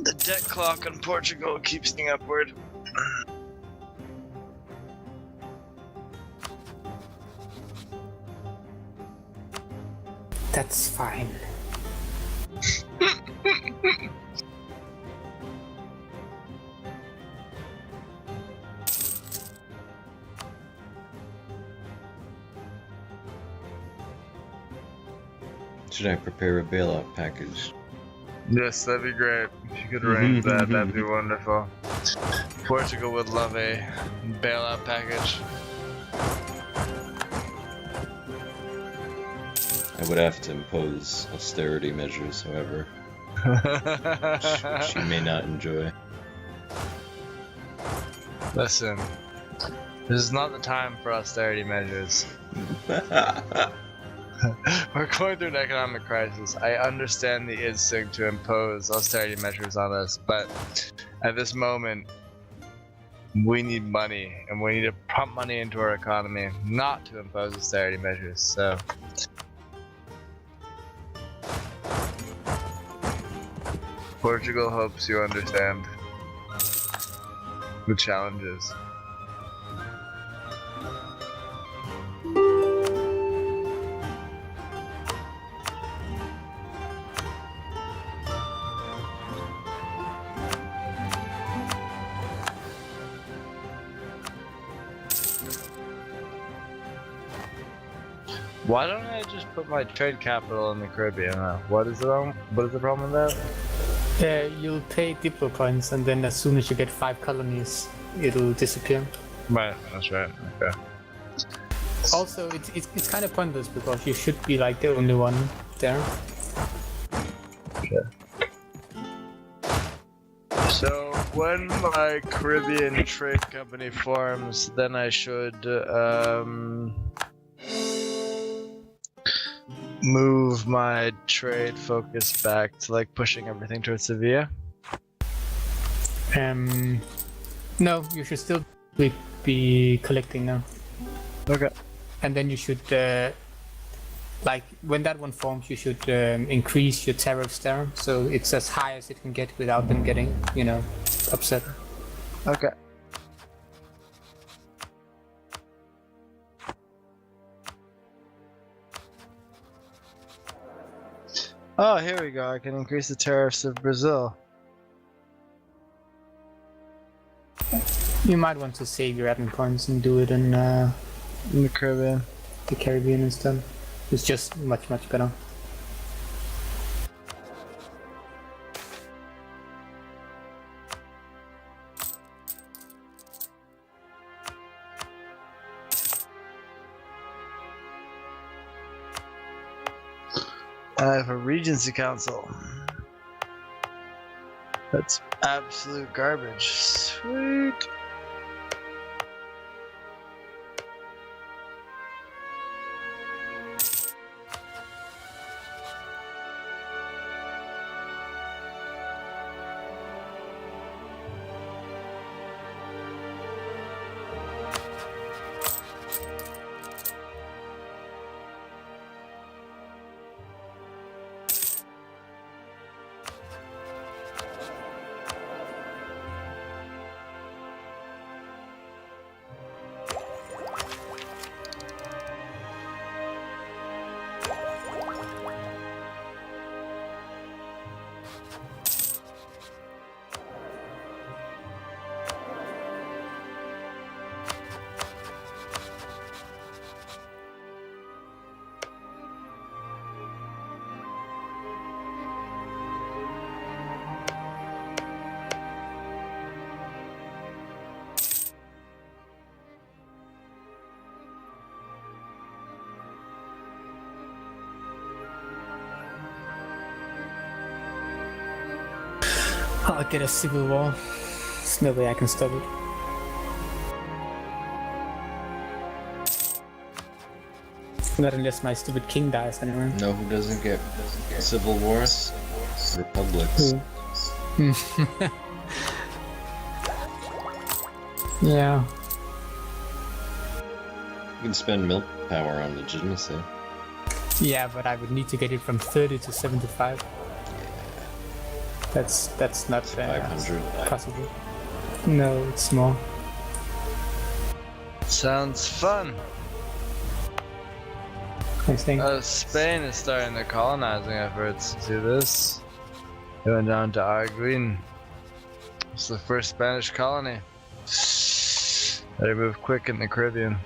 [SPEAKER 3] The debt clock on Portugal keeps ticking upward.
[SPEAKER 2] That's fine.
[SPEAKER 1] Should I prepare a bailout package?
[SPEAKER 3] Yes, that'd be great. If you could arrange that, that'd be wonderful. Portugal would love a bailout package.
[SPEAKER 1] I would have to impose austerity measures, however, which she may not enjoy.
[SPEAKER 3] Listen, this is not the time for austerity measures. We're going through an economic crisis. I understand the instinct to impose austerity measures on us, but at this moment, we need money, and we need to pump money into our economy, not to impose austerity measures. So, Portugal hopes you understand the challenges. Why don't I just put my trade capital in the Caribbean? What is the problem with that?
[SPEAKER 2] You'll pay Diplo points, and then as soon as you get 5 colonies, it'll disappear.
[SPEAKER 3] Right, that's right. Okay.
[SPEAKER 2] Also, it's kind of pointless because you should be like the only one there.
[SPEAKER 3] Okay. So when my Caribbean trade company forms, then I should move my trade focus back to like pushing everything towards Sevilla.
[SPEAKER 2] No, you should still be collecting now.
[SPEAKER 3] Okay.
[SPEAKER 2] And then you should, like, when that one forms, you should increase your tariffs there, so it's as high as it can get without them getting, upset.
[SPEAKER 3] Okay. Oh, here we go. I can increase the tariffs of Brazil.
[SPEAKER 2] You might want to save your admin points and do it in
[SPEAKER 3] the Caribbean.
[SPEAKER 2] The Caribbean instead. It's just much better.
[SPEAKER 3] I have a Regency Council. That's absolute garbage. Sweet.
[SPEAKER 2] I'll get a civil war. There's no way I can stop it. Not unless my stupid king dies anyway.
[SPEAKER 1] No, who doesn't get civil wars? Republics.
[SPEAKER 2] Yeah.
[SPEAKER 1] You can spend milk power on legitimacy.
[SPEAKER 2] Yeah, but I would need to get it from 30 to 75. That's not
[SPEAKER 1] 500.
[SPEAKER 2] possible. No, it's small.
[SPEAKER 3] Sounds fun.
[SPEAKER 2] I think.
[SPEAKER 3] Spain is starting their colonizing efforts. See this? They went down to Arguin. It's the first Spanish colony. They moved quick in the Caribbean.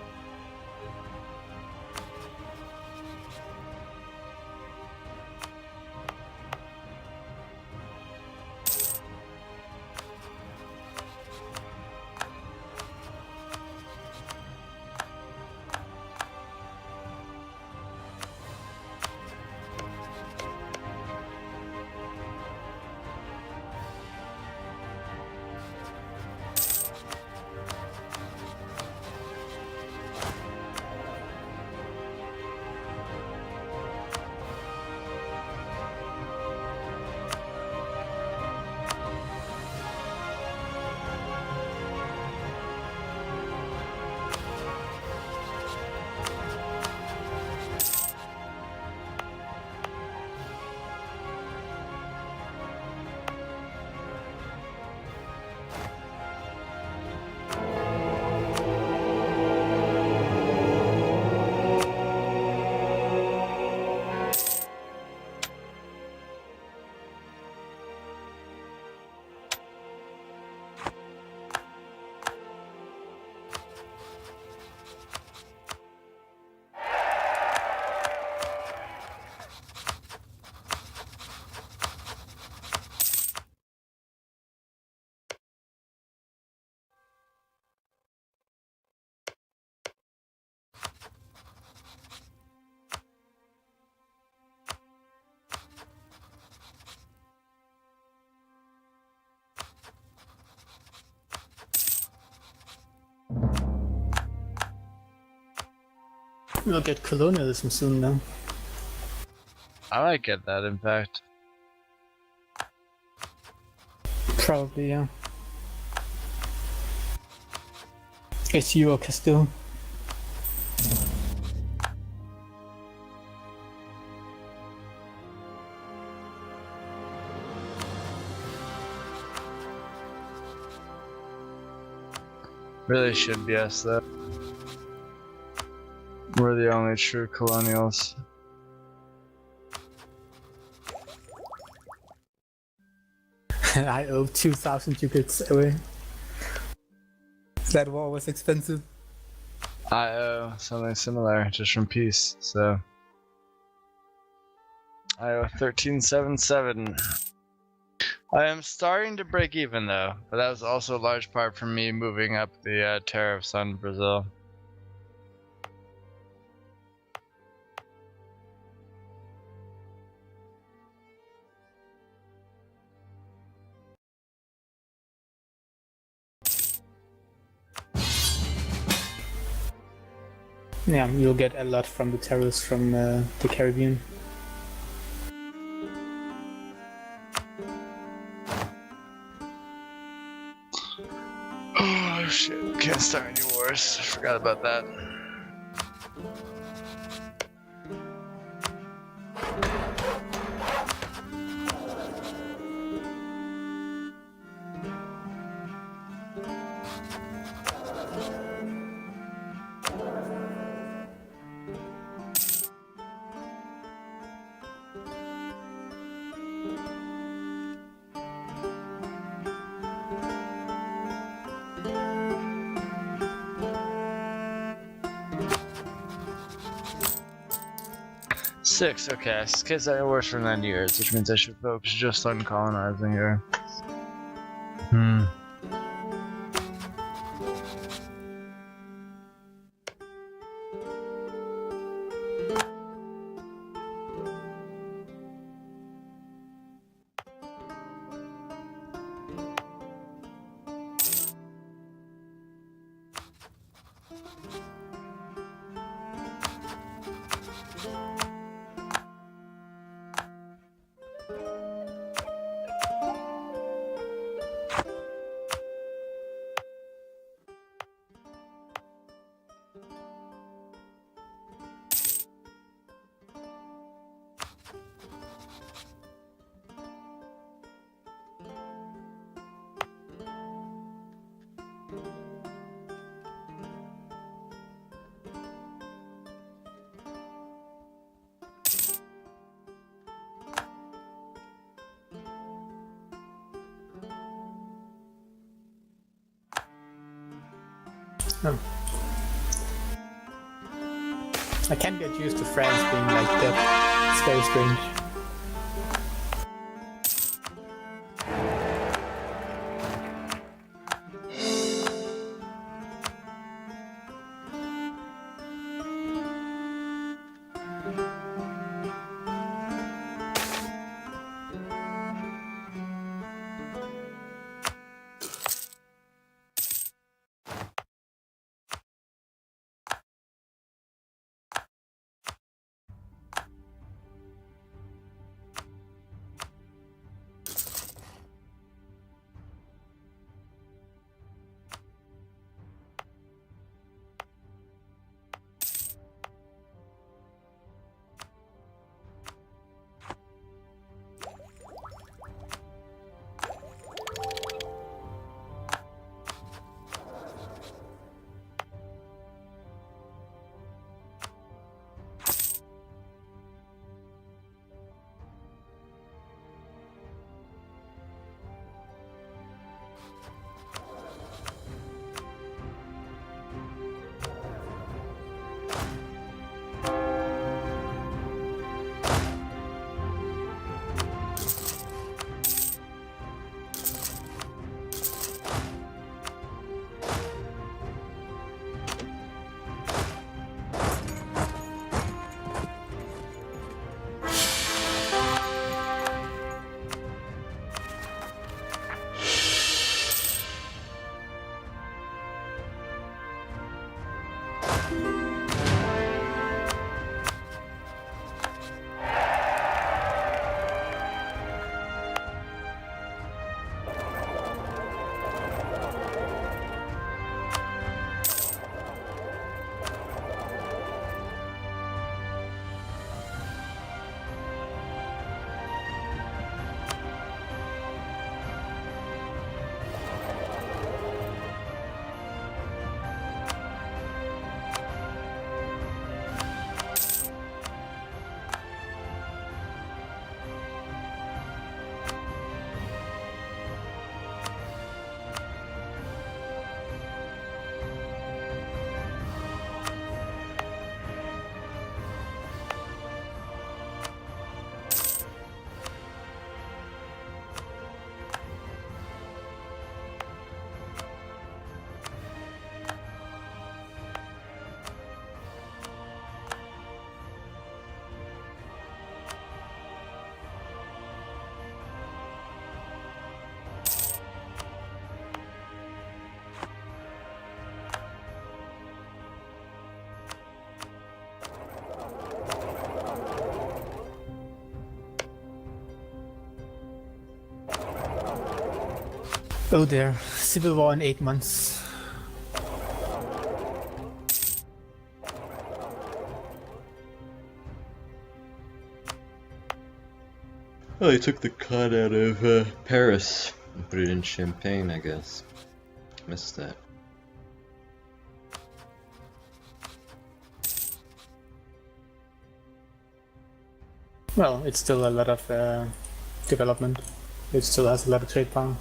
[SPEAKER 2] We'll get colonialism soon now.
[SPEAKER 3] I might get that, in fact.
[SPEAKER 2] Probably, yeah. It's you or Castile.
[SPEAKER 3] Really should be us, though. We're the only true colonials.
[SPEAKER 2] I owe 2,000 ducats away. That war was expensive.
[SPEAKER 3] I owe something similar, just from peace, so. I owe 1377. I am starting to break even though, but that was also a large part from me moving up the tariffs on Brazil.
[SPEAKER 2] Yeah, you'll get a lot from the terrorists from the Caribbean.
[SPEAKER 3] Oh shit, can't start any wars. I forgot about that. Six, okay. Kids that wars for 9 years, which means I should focus just on colonizing here.
[SPEAKER 2] I can't get used to France being like that. It's very strange. Oh dear, civil war in 8 months.
[SPEAKER 1] Well, they took the cut out of Paris and put it in Champagne, I guess. Missed that.
[SPEAKER 2] Well, it's still a lot of development. It still has a lot of trade power.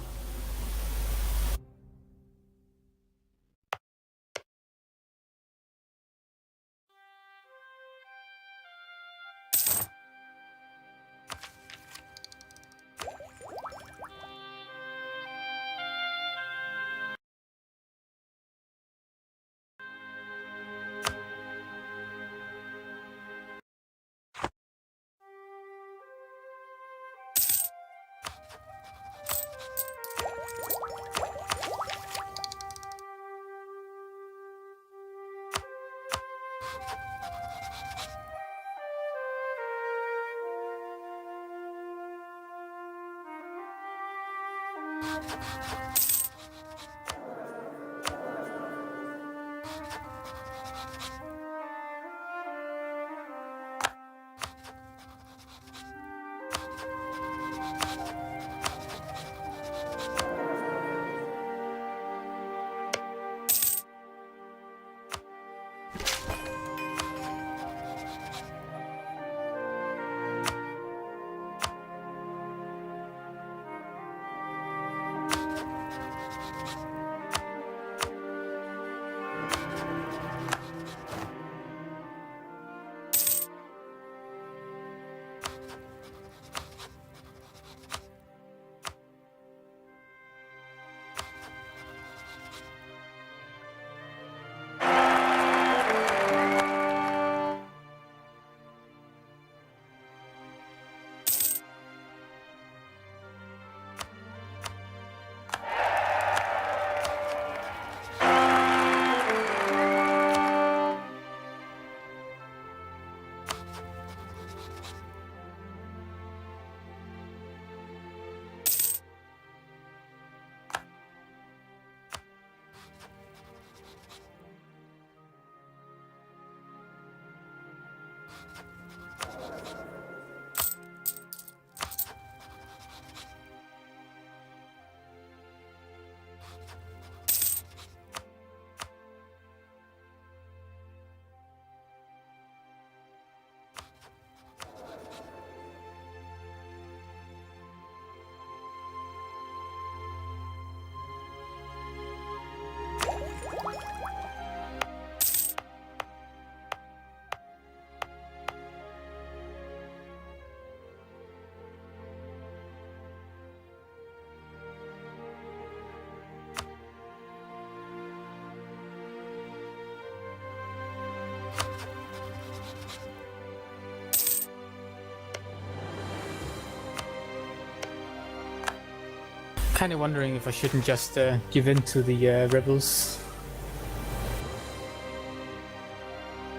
[SPEAKER 2] kind of wondering if I shouldn't just give in to the rebels.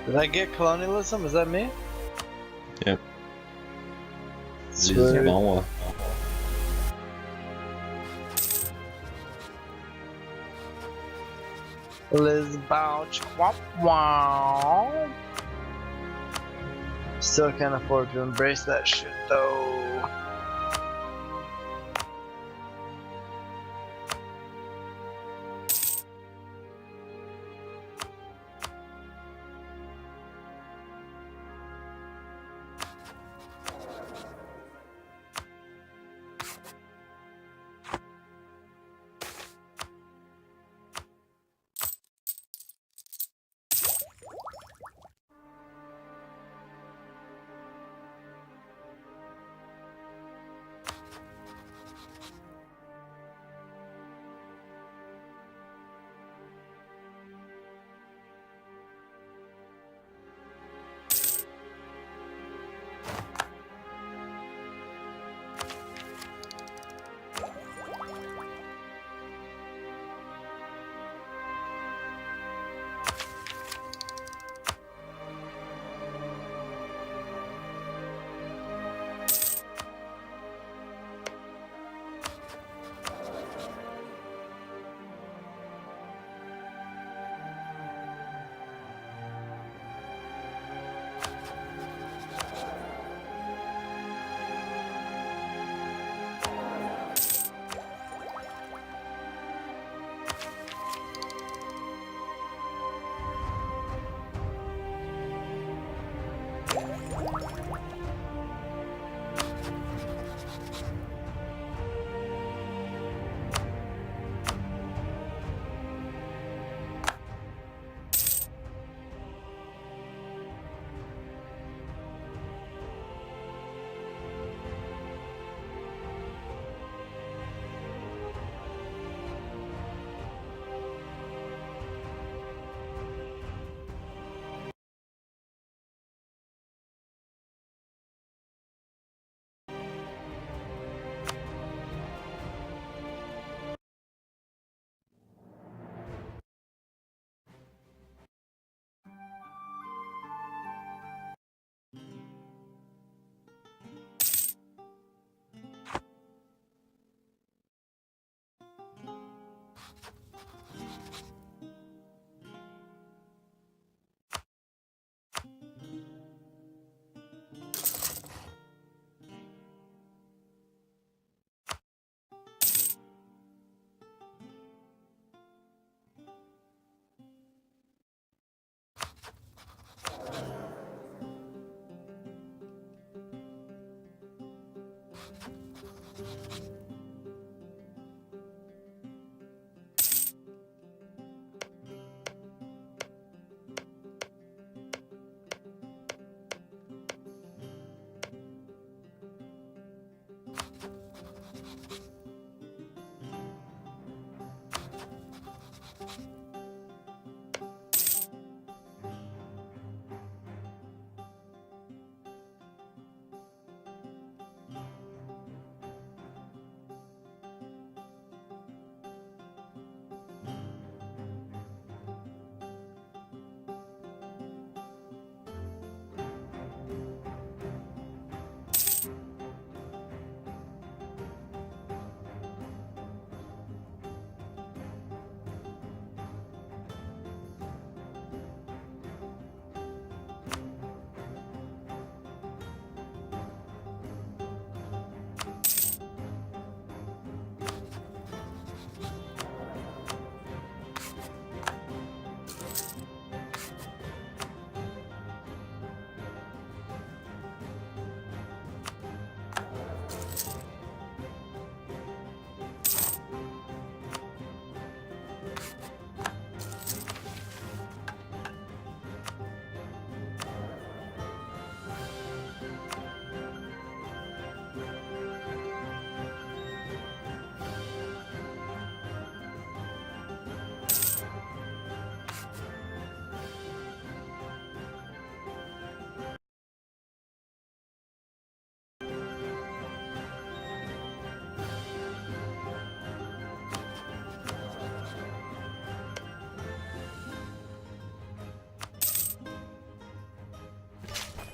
[SPEAKER 3] Did I get colonialism? Is that me?
[SPEAKER 1] Yep.
[SPEAKER 3] Sweet.
[SPEAKER 1] Lisboa.
[SPEAKER 3] Lisboa. Wow. Still can't afford to embrace that shit though.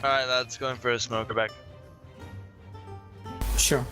[SPEAKER 3] Alright, lads, going for a smoker back.
[SPEAKER 2] Sure.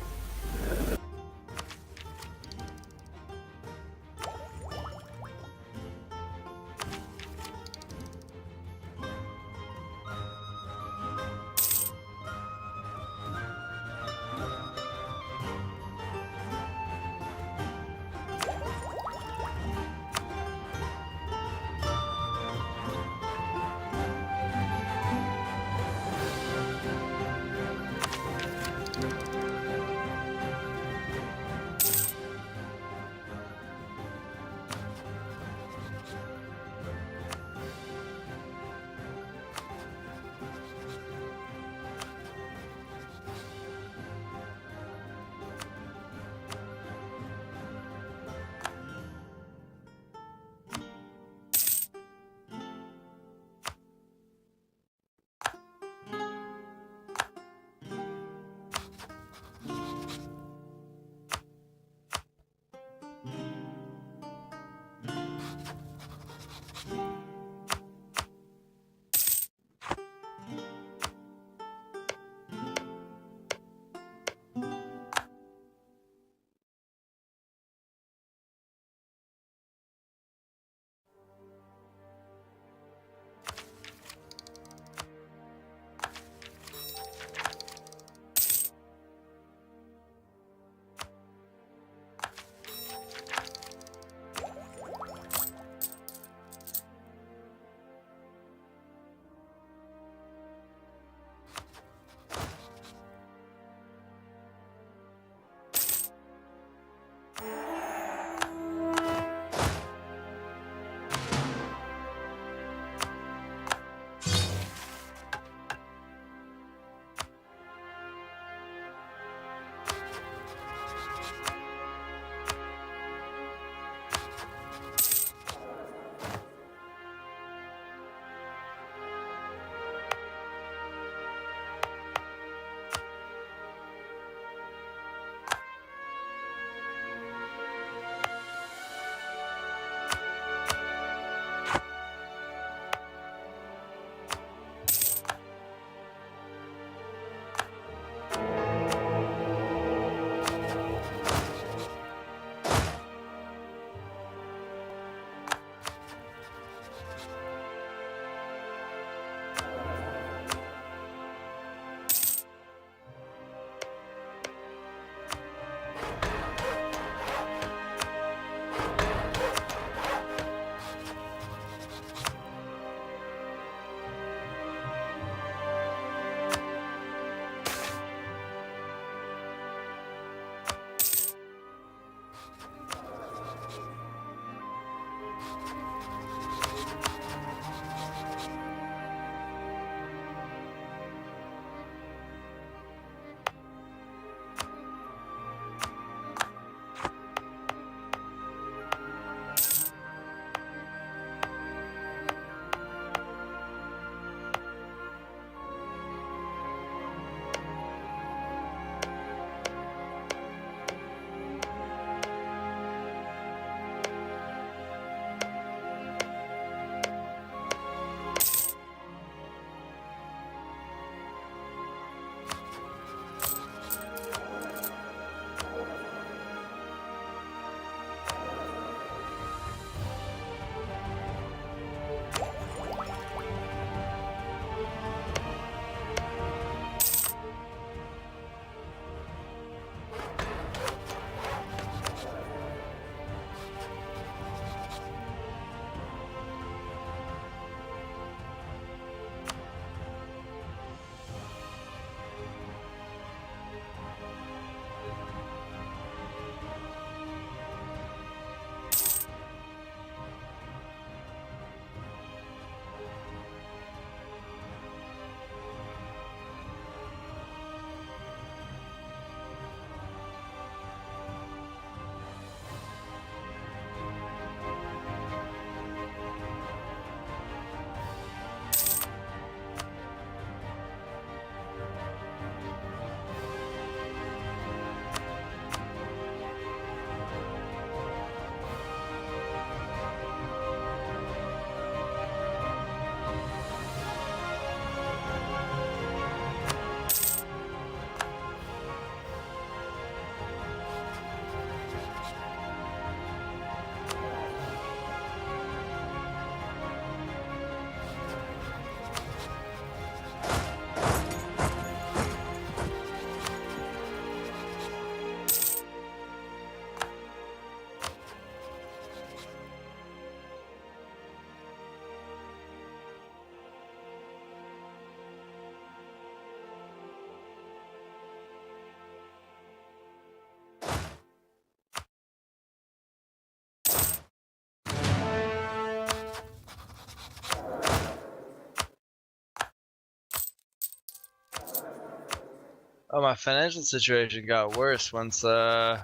[SPEAKER 3] my financial situation got worse once some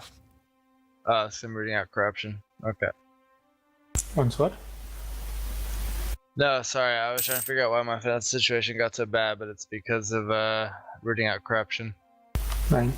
[SPEAKER 3] rooting out corruption. Okay.
[SPEAKER 2] Once what?
[SPEAKER 3] No, sorry, I was trying to figure out why my financial situation got so bad, but it's because of rooting out corruption.
[SPEAKER 2] Right.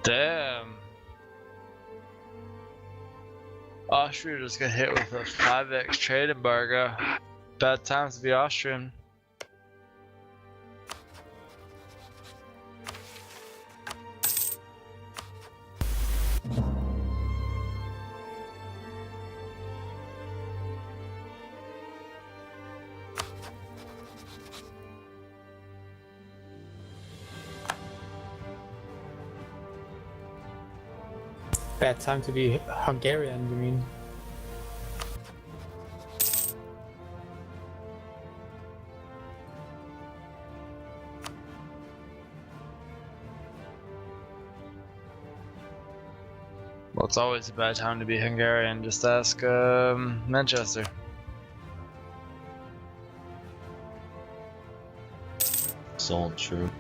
[SPEAKER 3] Damn. Austria just got hit with a 5x trade embargo. Bad times to be Austrian.
[SPEAKER 2] Bad time to be Hungarian, you mean?
[SPEAKER 3] Well, it's always a bad time to be Hungarian. Just ask Manchester.
[SPEAKER 1] It's all true.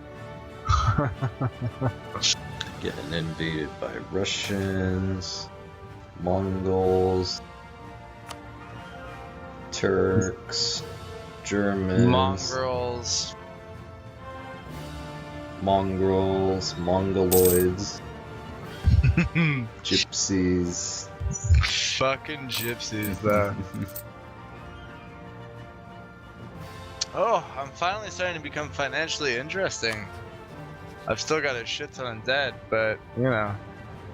[SPEAKER 1] Getting invaded by Russians, Mongols, Turks, Germans, Mongrels, Mongoloids, Gypsies.
[SPEAKER 3] Fucking gypsies, though. Oh, I'm finally starting to become financially interesting. I've still got a shit ton of debt, but, you know,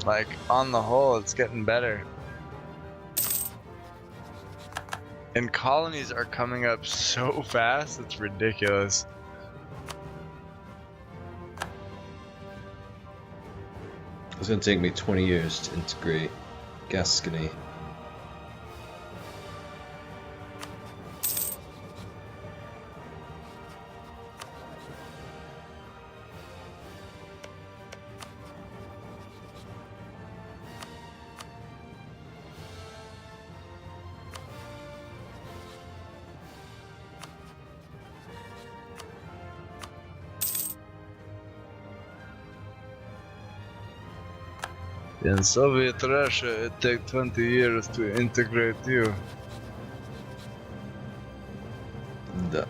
[SPEAKER 3] like, on the whole, it's getting better. And colonies are coming up so fast, it's ridiculous.
[SPEAKER 1] It's gonna take me 20 years to integrate Gascony.
[SPEAKER 3] In Soviet Russia, it took 20 years to integrate you.
[SPEAKER 1] Да.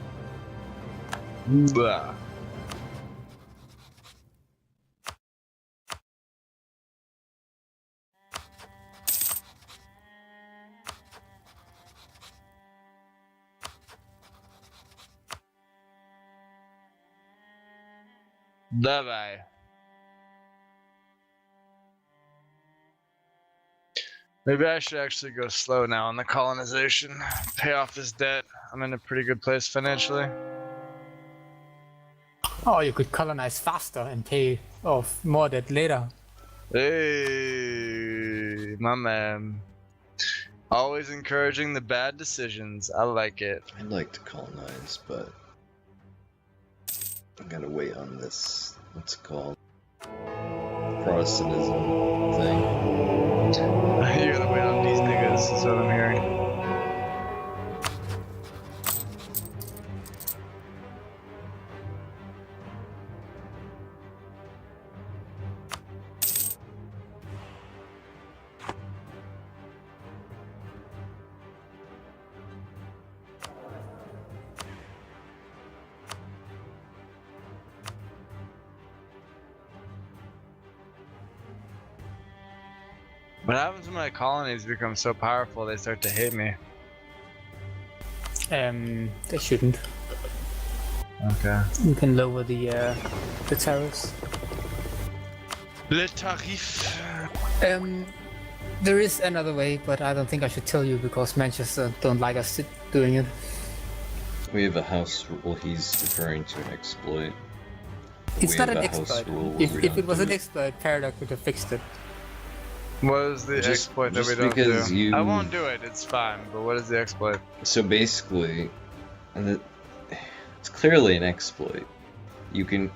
[SPEAKER 3] Blah. Давай. Maybe I should actually go slow now on the colonization. Pay off this debt. I'm in a pretty good place financially.
[SPEAKER 2] Oh, you could colonize faster and pay off more debt later.
[SPEAKER 3] Hey, my man. Always encouraging the bad decisions. I like it.
[SPEAKER 1] I'd like to colonize, but I gotta wait on this. What's it called? Protestantism thing.
[SPEAKER 3] You're gonna wait on these niggas, is what I'm hearing. What happens when my colonies become so powerful they start to hate me?
[SPEAKER 2] They shouldn't.
[SPEAKER 3] Okay.
[SPEAKER 2] You can lower the tariffs.
[SPEAKER 3] Le tarif.
[SPEAKER 2] There is another way, but I don't think I should tell you because Manchester don't like us doing it.
[SPEAKER 1] We have a house rule. He's referring to an exploit.
[SPEAKER 2] It's
[SPEAKER 1] We
[SPEAKER 2] not
[SPEAKER 1] have
[SPEAKER 2] an
[SPEAKER 1] a house
[SPEAKER 2] exploit.
[SPEAKER 1] rule where
[SPEAKER 2] If
[SPEAKER 1] we
[SPEAKER 2] it
[SPEAKER 1] don't
[SPEAKER 2] was
[SPEAKER 1] do
[SPEAKER 2] an
[SPEAKER 1] it.
[SPEAKER 2] exploit, Paradox would have fixed it.
[SPEAKER 3] What is the
[SPEAKER 1] Just-
[SPEAKER 3] exploit that we
[SPEAKER 1] just
[SPEAKER 3] don't
[SPEAKER 1] because
[SPEAKER 3] do?
[SPEAKER 1] you-
[SPEAKER 3] I won't do it, it's fine, but what is the exploit?
[SPEAKER 1] So basically, it's clearly an exploit. You can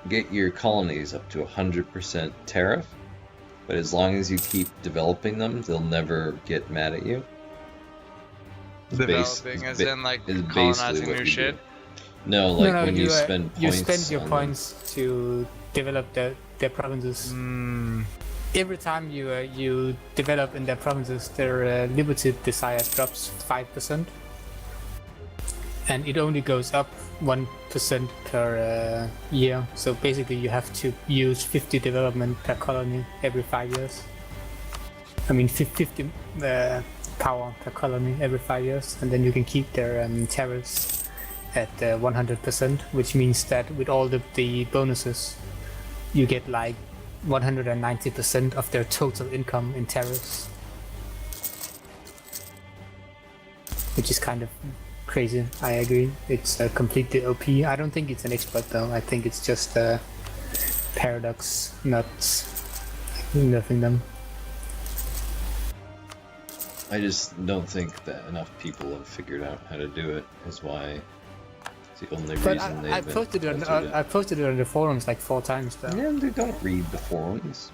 [SPEAKER 1] get your colonies up to 100% tariff, but as long as you keep developing them, they'll never get mad at you.
[SPEAKER 3] Developing as in like
[SPEAKER 1] is basically
[SPEAKER 3] colonizing
[SPEAKER 1] what
[SPEAKER 3] new
[SPEAKER 1] you
[SPEAKER 3] shit?
[SPEAKER 1] do. No, like when you
[SPEAKER 2] you
[SPEAKER 1] spend points.
[SPEAKER 2] you spend your
[SPEAKER 1] on
[SPEAKER 2] points to develop their provinces.
[SPEAKER 3] Mm,
[SPEAKER 2] Every time you develop in their provinces, their liberty desire drops 5%, and it only goes up 1% per year. So basically, you have to use 50 development per colony every 5 years. I mean, 50 power per colony every 5 years, and then you can keep their tariffs at 100%, which means that with all the bonuses, you get like 190% of their total income in tariffs, which is kind of crazy. I agree. It's completely OP. I don't think it's an exploit though. I think it's just a paradox, not nothing them.
[SPEAKER 1] I just don't think that enough people have figured out how to do it. Is why it's the only
[SPEAKER 2] But
[SPEAKER 1] reason
[SPEAKER 2] I
[SPEAKER 1] they've
[SPEAKER 2] posted it.
[SPEAKER 1] altered
[SPEAKER 2] I posted it on the forums like 4 times though.
[SPEAKER 1] Yeah, they don't read the forums.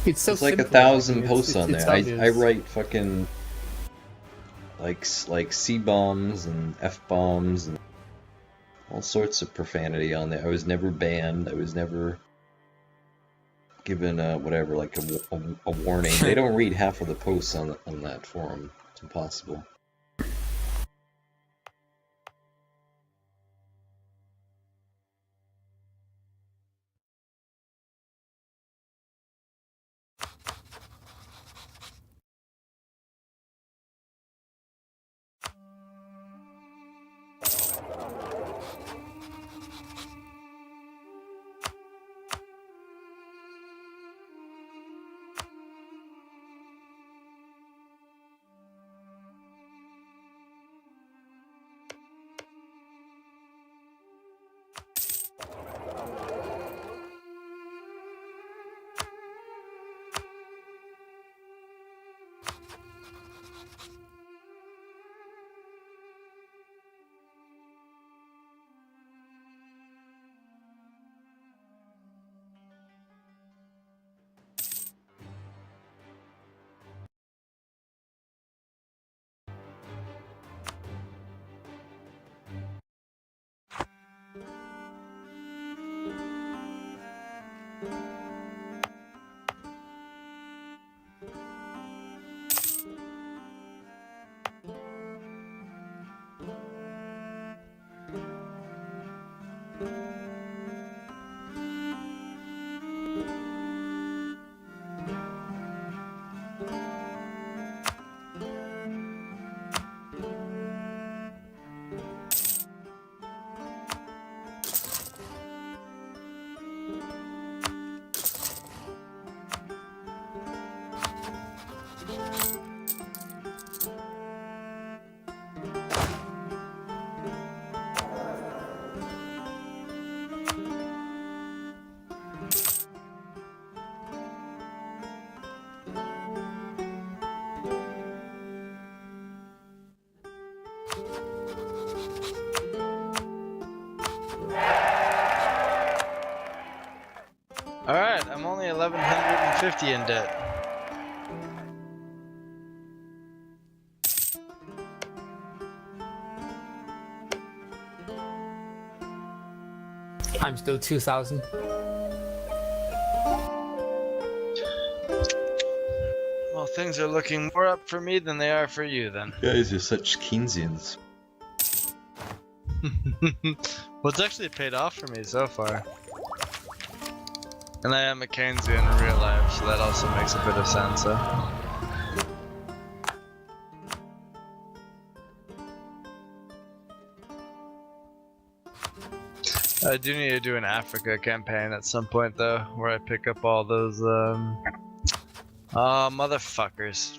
[SPEAKER 2] It's so
[SPEAKER 1] It's like
[SPEAKER 2] simple.
[SPEAKER 1] 1,000
[SPEAKER 2] It's-
[SPEAKER 1] posts on
[SPEAKER 2] it's
[SPEAKER 1] there. I
[SPEAKER 2] obvious.
[SPEAKER 1] write fucking like C bombs and F bombs and all sorts of profanity on there. I was never banned. I was never given whatever, like a warning. They don't read half of the posts on that forum. It's impossible.
[SPEAKER 3] Alright, I'm only 1150 in debt.
[SPEAKER 2] I'm still 2,000.
[SPEAKER 3] Well, things are looking more up for me than they are for you then.
[SPEAKER 1] Guys, you're such Keynesians.
[SPEAKER 3] Well, it's actually paid off for me so far. And I am a Keynesian in real life, so that also makes a bit of sense, huh? I do need to do an Africa campaign at some point though, where I pick up all those motherfuckers.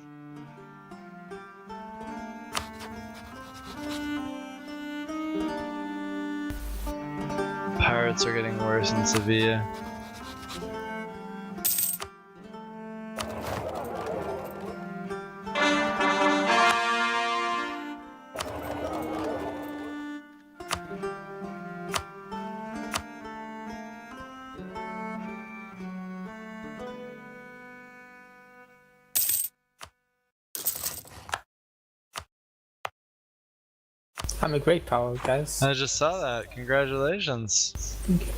[SPEAKER 3] Pirates are getting worse in Sevilla.
[SPEAKER 2] I'm a great power, guys.
[SPEAKER 3] I just saw that. Congratulations.
[SPEAKER 2] Thank you.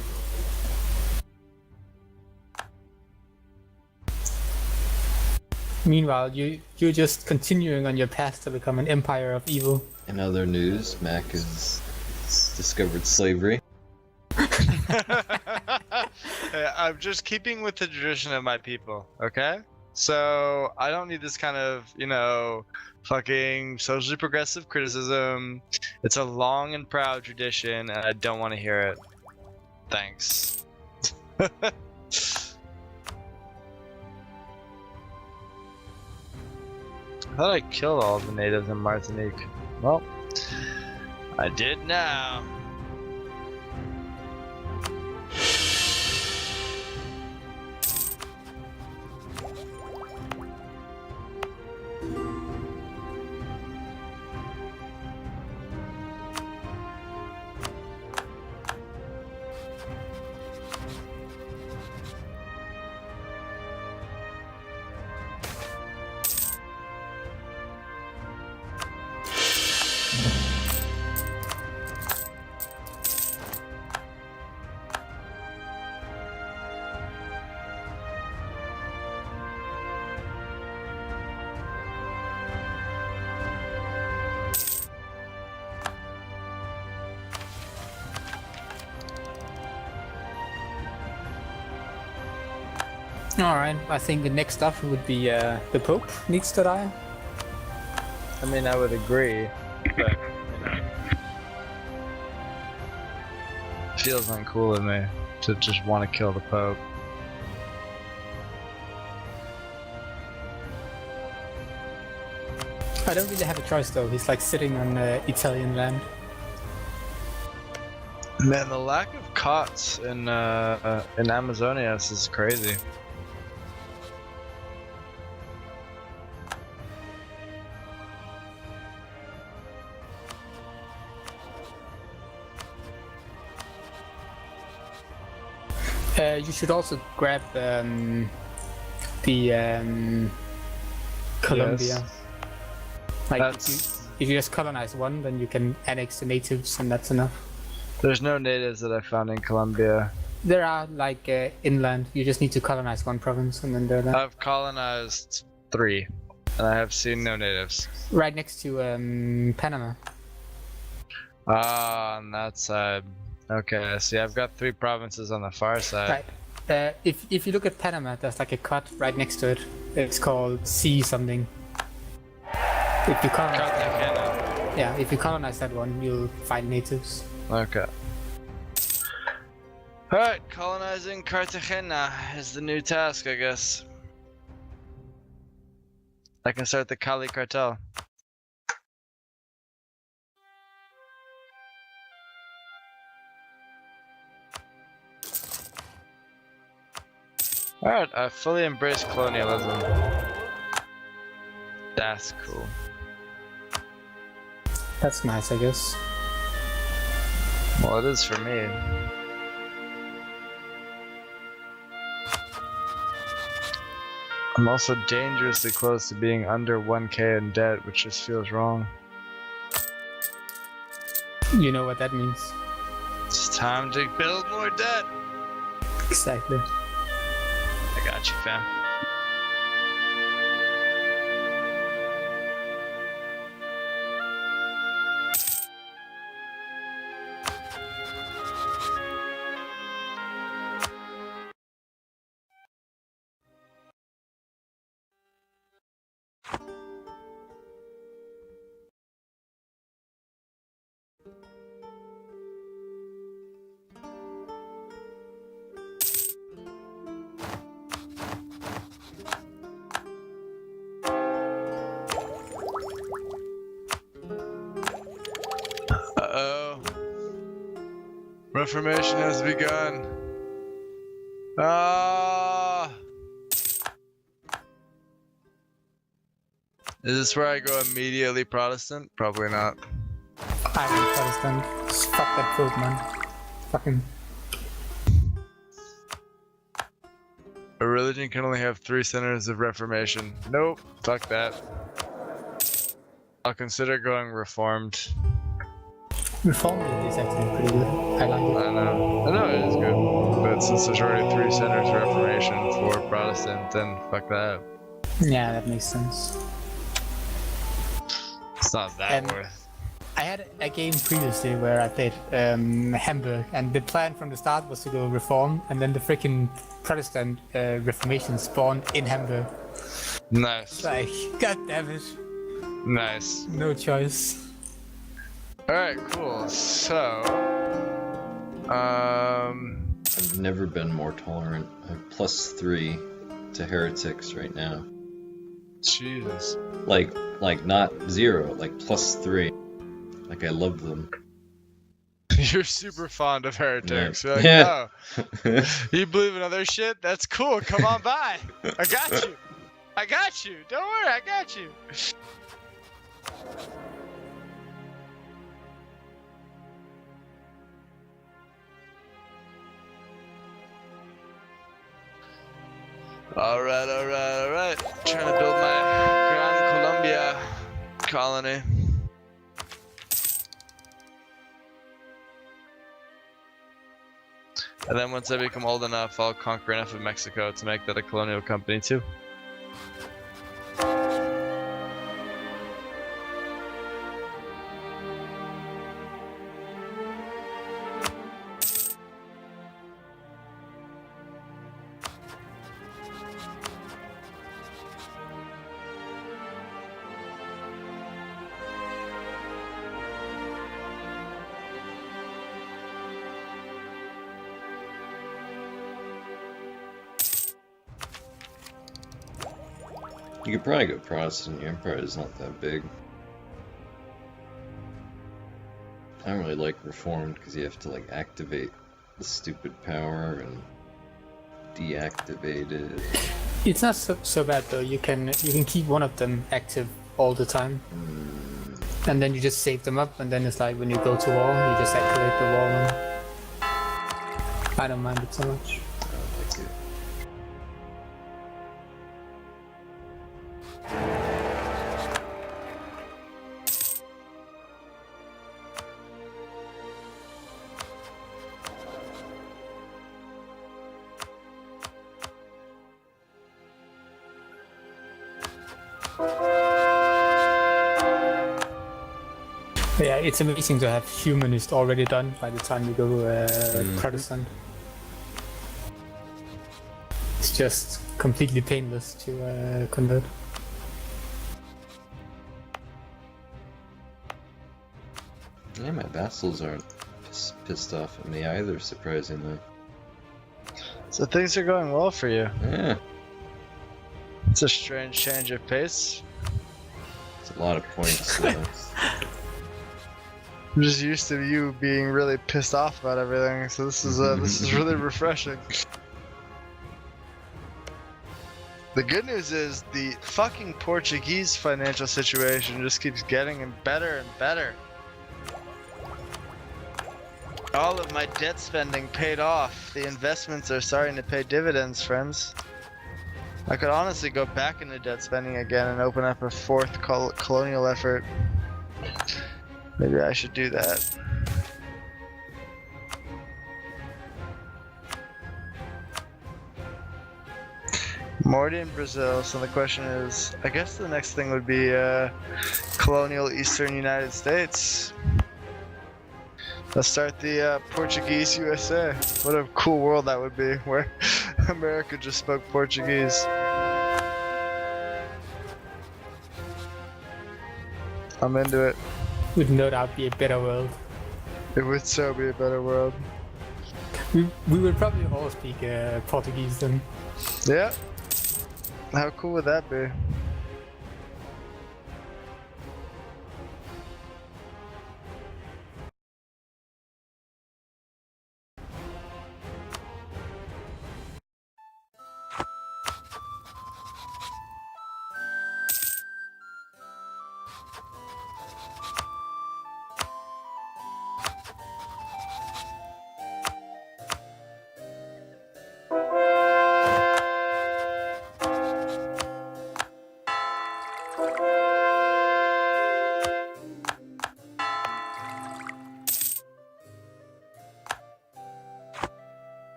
[SPEAKER 2] Meanwhile, you're just continuing on your path to become an empire of evil.
[SPEAKER 1] In other news, Mach has discovered slavery.
[SPEAKER 3] I'm just keeping with the tradition of my people, okay? So I don't need this kind of, you know, fucking socially progressive criticism. It's a long and proud tradition, and I don't want to hear it. Thanks. I thought I killed all the natives in Martinique. Well, I did now.
[SPEAKER 2] Alright, I think the next stuff would be the Pope needs to die.
[SPEAKER 3] I mean, I would agree, but, you know, it feels uncool of me to just want to kill the Pope.
[SPEAKER 2] I don't really have a choice though, he's like sitting on Italian land.
[SPEAKER 3] Man, the lack of cots in Amazonias is crazy.
[SPEAKER 2] You should also grab the Colombia.
[SPEAKER 3] Yes.
[SPEAKER 2] Like
[SPEAKER 3] That's...
[SPEAKER 2] if you just colonize one, then you can annex the natives, and that's enough.
[SPEAKER 3] There's no natives that I found in Colombia.
[SPEAKER 2] There are like inland. You just need to colonize one province, and then they're there.
[SPEAKER 3] I've colonized 3, and I have seen no natives.
[SPEAKER 2] Right next to Panama.
[SPEAKER 3] Ah, on that side. Okay, I see. I've got 3 provinces on the far side.
[SPEAKER 2] Right. If you look at Panama, there's like a cut right next to it. It's called C something. If you colonize, yeah, if you colonize that one, you'll find natives.
[SPEAKER 3] Okay. Alright, colonizing Cartagena is the new task, I guess. I can start the Cali cartel. Alright, I fully embrace colonialism. That's cool.
[SPEAKER 2] That's nice, I guess.
[SPEAKER 3] Well, it is for me. I'm also dangerously close to being under 1k in debt, which just feels wrong.
[SPEAKER 2] You know what that means.
[SPEAKER 3] It's time to build more debt.
[SPEAKER 2] Exactly.
[SPEAKER 3] I got you, fam. Uh-oh. Reformation has begun. Ah! Is this where I go immediately Protestant? Probably not.
[SPEAKER 2] I am Protestant. Fuck that Pope, man. Fucking.
[SPEAKER 3] A religion can only have 3 centers of reformation. Nope. Fuck that. I'll consider going Reformed.
[SPEAKER 2] Reformed is actually pretty good. I like it.
[SPEAKER 3] I know it is good. But since there's already 3 centers of reformation for Protestant, then fuck that.
[SPEAKER 2] Yeah, that makes sense.
[SPEAKER 3] It's not that worth.
[SPEAKER 2] I had a game previously where I played Hamburg, and the plan from the start was to go Reform, and then the freaking Protestant Reformation spawned in Hamburg.
[SPEAKER 3] Nice.
[SPEAKER 2] Like, god damn it.
[SPEAKER 3] Nice.
[SPEAKER 2] No choice.
[SPEAKER 3] Alright, cool. So...
[SPEAKER 1] I've never been more tolerant. I have +3 to heretics right now.
[SPEAKER 3] Jesus.
[SPEAKER 1] Like not 0, like +3. Like I love them.
[SPEAKER 3] You're super fond of heretics. You're like,
[SPEAKER 1] Yeah.
[SPEAKER 3] oh, you believe in other shit? That's cool. Come on by. I got you. I got you. Don't worry, I got you. Alright. Trying to build my Gran Colombia colony. And then once I become old enough, I'll conquer enough of Mexico to make that a colonial company too.
[SPEAKER 1] You could probably go Protestant. Your empire is not that big. I don't really like Reformed because you have to like activate the stupid power and deactivate it.
[SPEAKER 2] It's not so bad though. You can keep one of them active all the time, and then you just save them up, and then it's like when you go to war, you just activate the war one. I don't mind it so much.
[SPEAKER 1] I don't like it.
[SPEAKER 2] Yeah, it's amazing to have humanist already done by the time you go Protestant. It's just completely painless to convert.
[SPEAKER 1] Yeah, my vassals aren't pissed off at me either, surprisingly.
[SPEAKER 3] So things are going well for you.
[SPEAKER 1] Yeah,
[SPEAKER 3] It's a strange change of pace.
[SPEAKER 1] it's a lot of points. So.
[SPEAKER 3] I'm just used to you being really pissed off about everything, so this is really refreshing. The good news is the fucking Portuguese financial situation just keeps getting better and better. All of my debt spending paid off. The investments are starting to pay dividends, friends. I could honestly go back into debt spending again and open up a fourth colonial effort. Maybe I should do that. I'm already in Brazil, so the question is, I guess the next thing would be colonial Eastern United States. Let's start the Portuguese USA. What a cool world that would be, where America just spoke Portuguese. I'm into it.
[SPEAKER 2] Would no doubt be a better world.
[SPEAKER 3] It would so be a better world.
[SPEAKER 2] We would probably all speak Portuguese then.
[SPEAKER 3] Yeah. How cool would that be?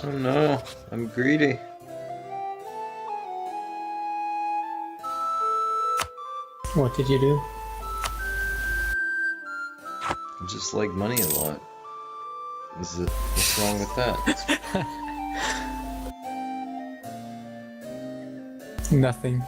[SPEAKER 1] Oh no, I'm greedy.
[SPEAKER 2] What did you do?
[SPEAKER 1] I just like money a lot. What's wrong with that?
[SPEAKER 2] Nothing.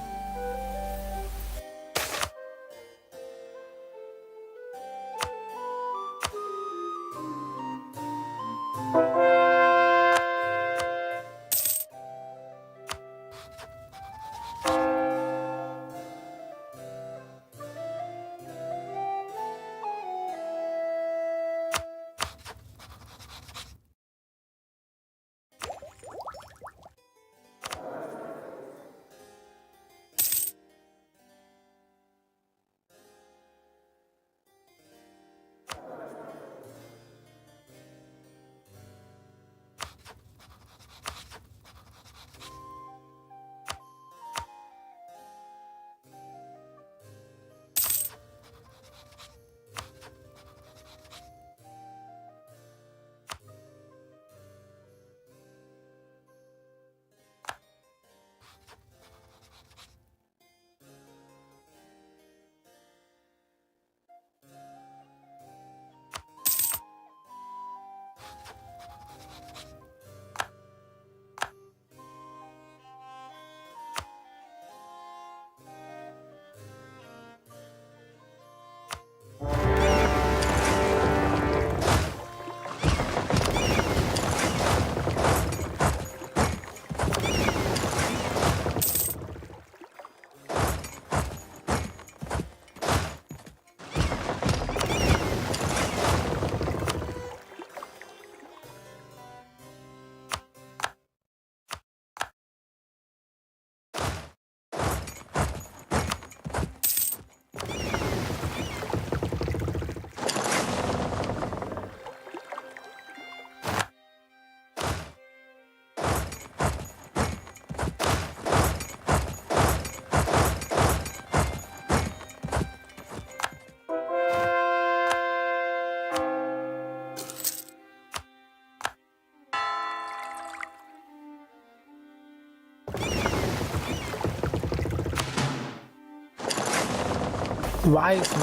[SPEAKER 2] Why is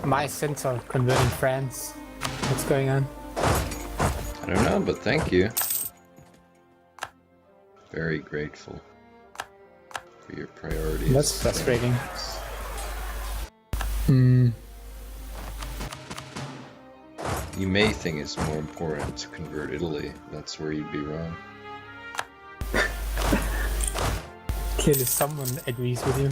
[SPEAKER 2] my sensor converting France? What's going on?
[SPEAKER 1] I don't know, but thank you. Very grateful for your priorities.
[SPEAKER 2] That's frustrating. Hmm.
[SPEAKER 1] You may think it's more important to convert Italy. That's where you'd be wrong.
[SPEAKER 2] Clearly someone agrees with you.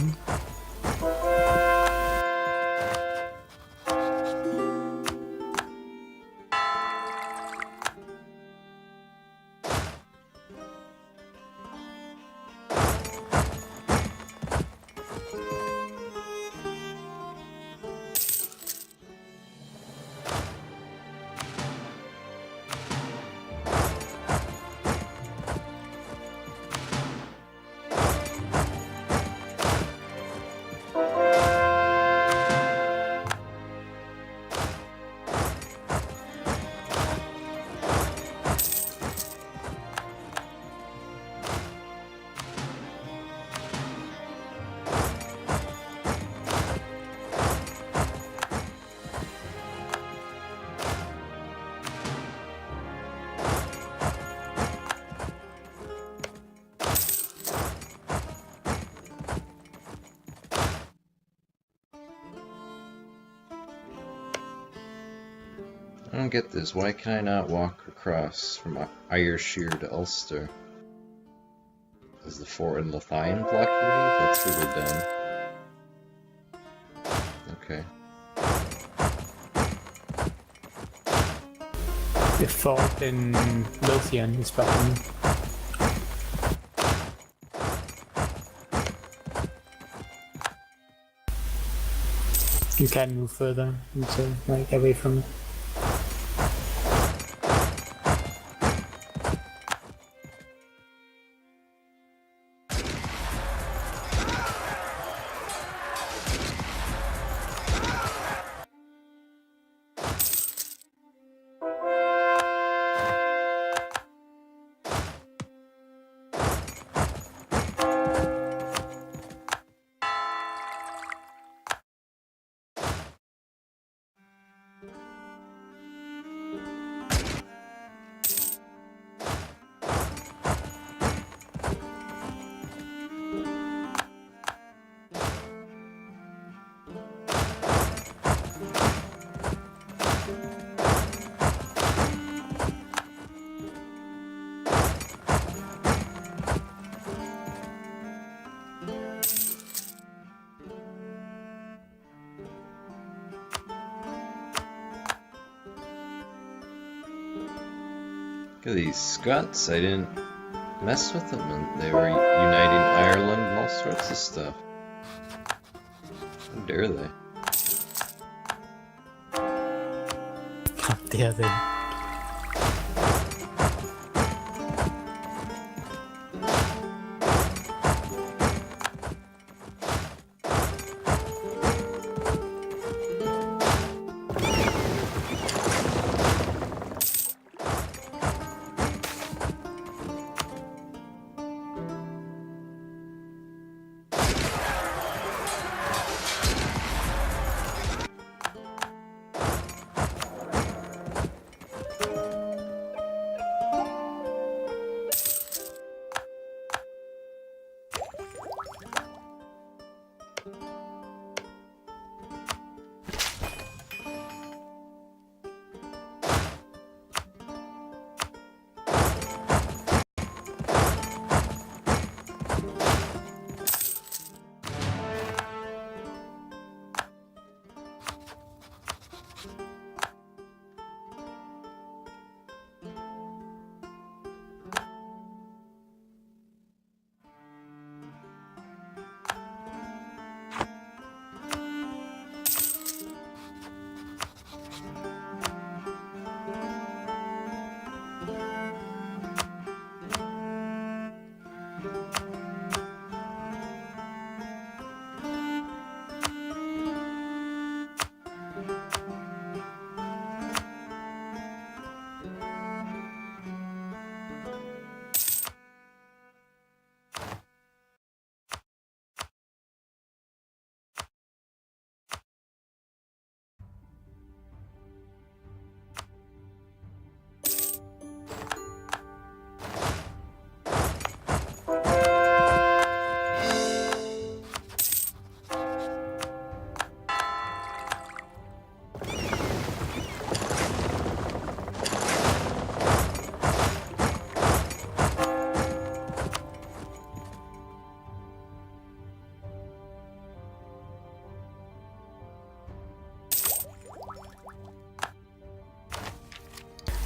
[SPEAKER 1] I don't get this. Why can I not walk across from Ayrshire to Ulster? Is the fort in Lothian blocking me? That's really dumb. Okay.
[SPEAKER 2] The fort in Lothian is blocking you. You can move further into, like, away from it.
[SPEAKER 1] Look at these Scots. I didn't mess with them, and they were uniting Ireland and all sorts of stuff. How dare they?
[SPEAKER 2] How dare they?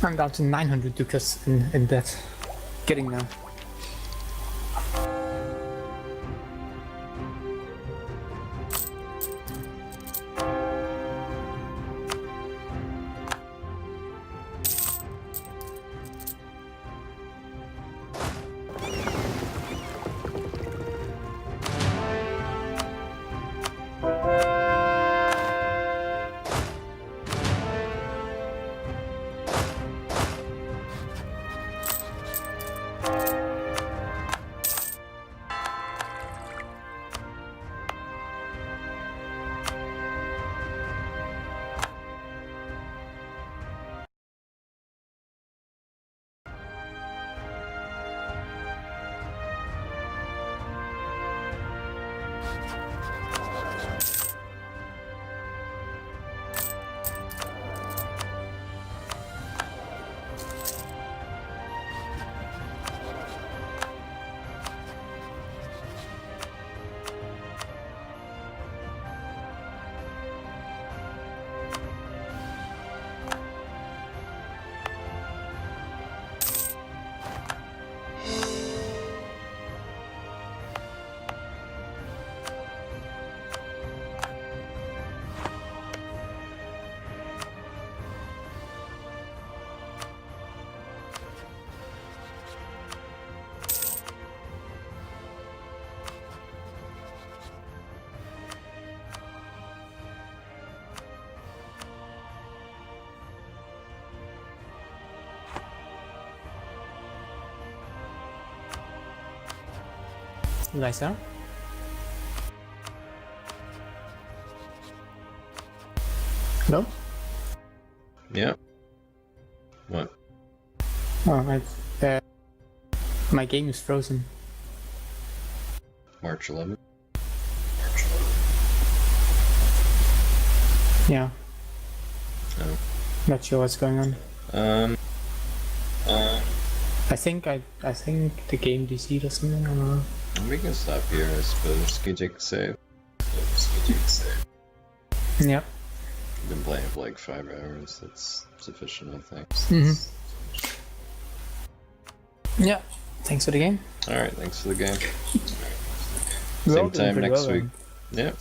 [SPEAKER 2] I'm down to 900 ducats in debt. Getting there. You guys there? Hello?
[SPEAKER 1] Yeah. What?
[SPEAKER 2] Oh, my game is frozen.
[SPEAKER 1] March 11th?
[SPEAKER 2] Yeah.
[SPEAKER 1] Oh.
[SPEAKER 2] Not sure what's going on.
[SPEAKER 1] Um.
[SPEAKER 2] I think the game DC'd or something. I don't know.
[SPEAKER 1] We can stop here, I suppose. Can you take a save?
[SPEAKER 2] Yeah.
[SPEAKER 1] I've been playing for like 5 hours. That's sufficient, I think.
[SPEAKER 2] Yeah. Thanks for the game.
[SPEAKER 1] Alright, thanks for the game.
[SPEAKER 2] We're all
[SPEAKER 1] Same
[SPEAKER 2] doing
[SPEAKER 1] time
[SPEAKER 2] pretty
[SPEAKER 1] next
[SPEAKER 2] well,
[SPEAKER 1] week. Yeah.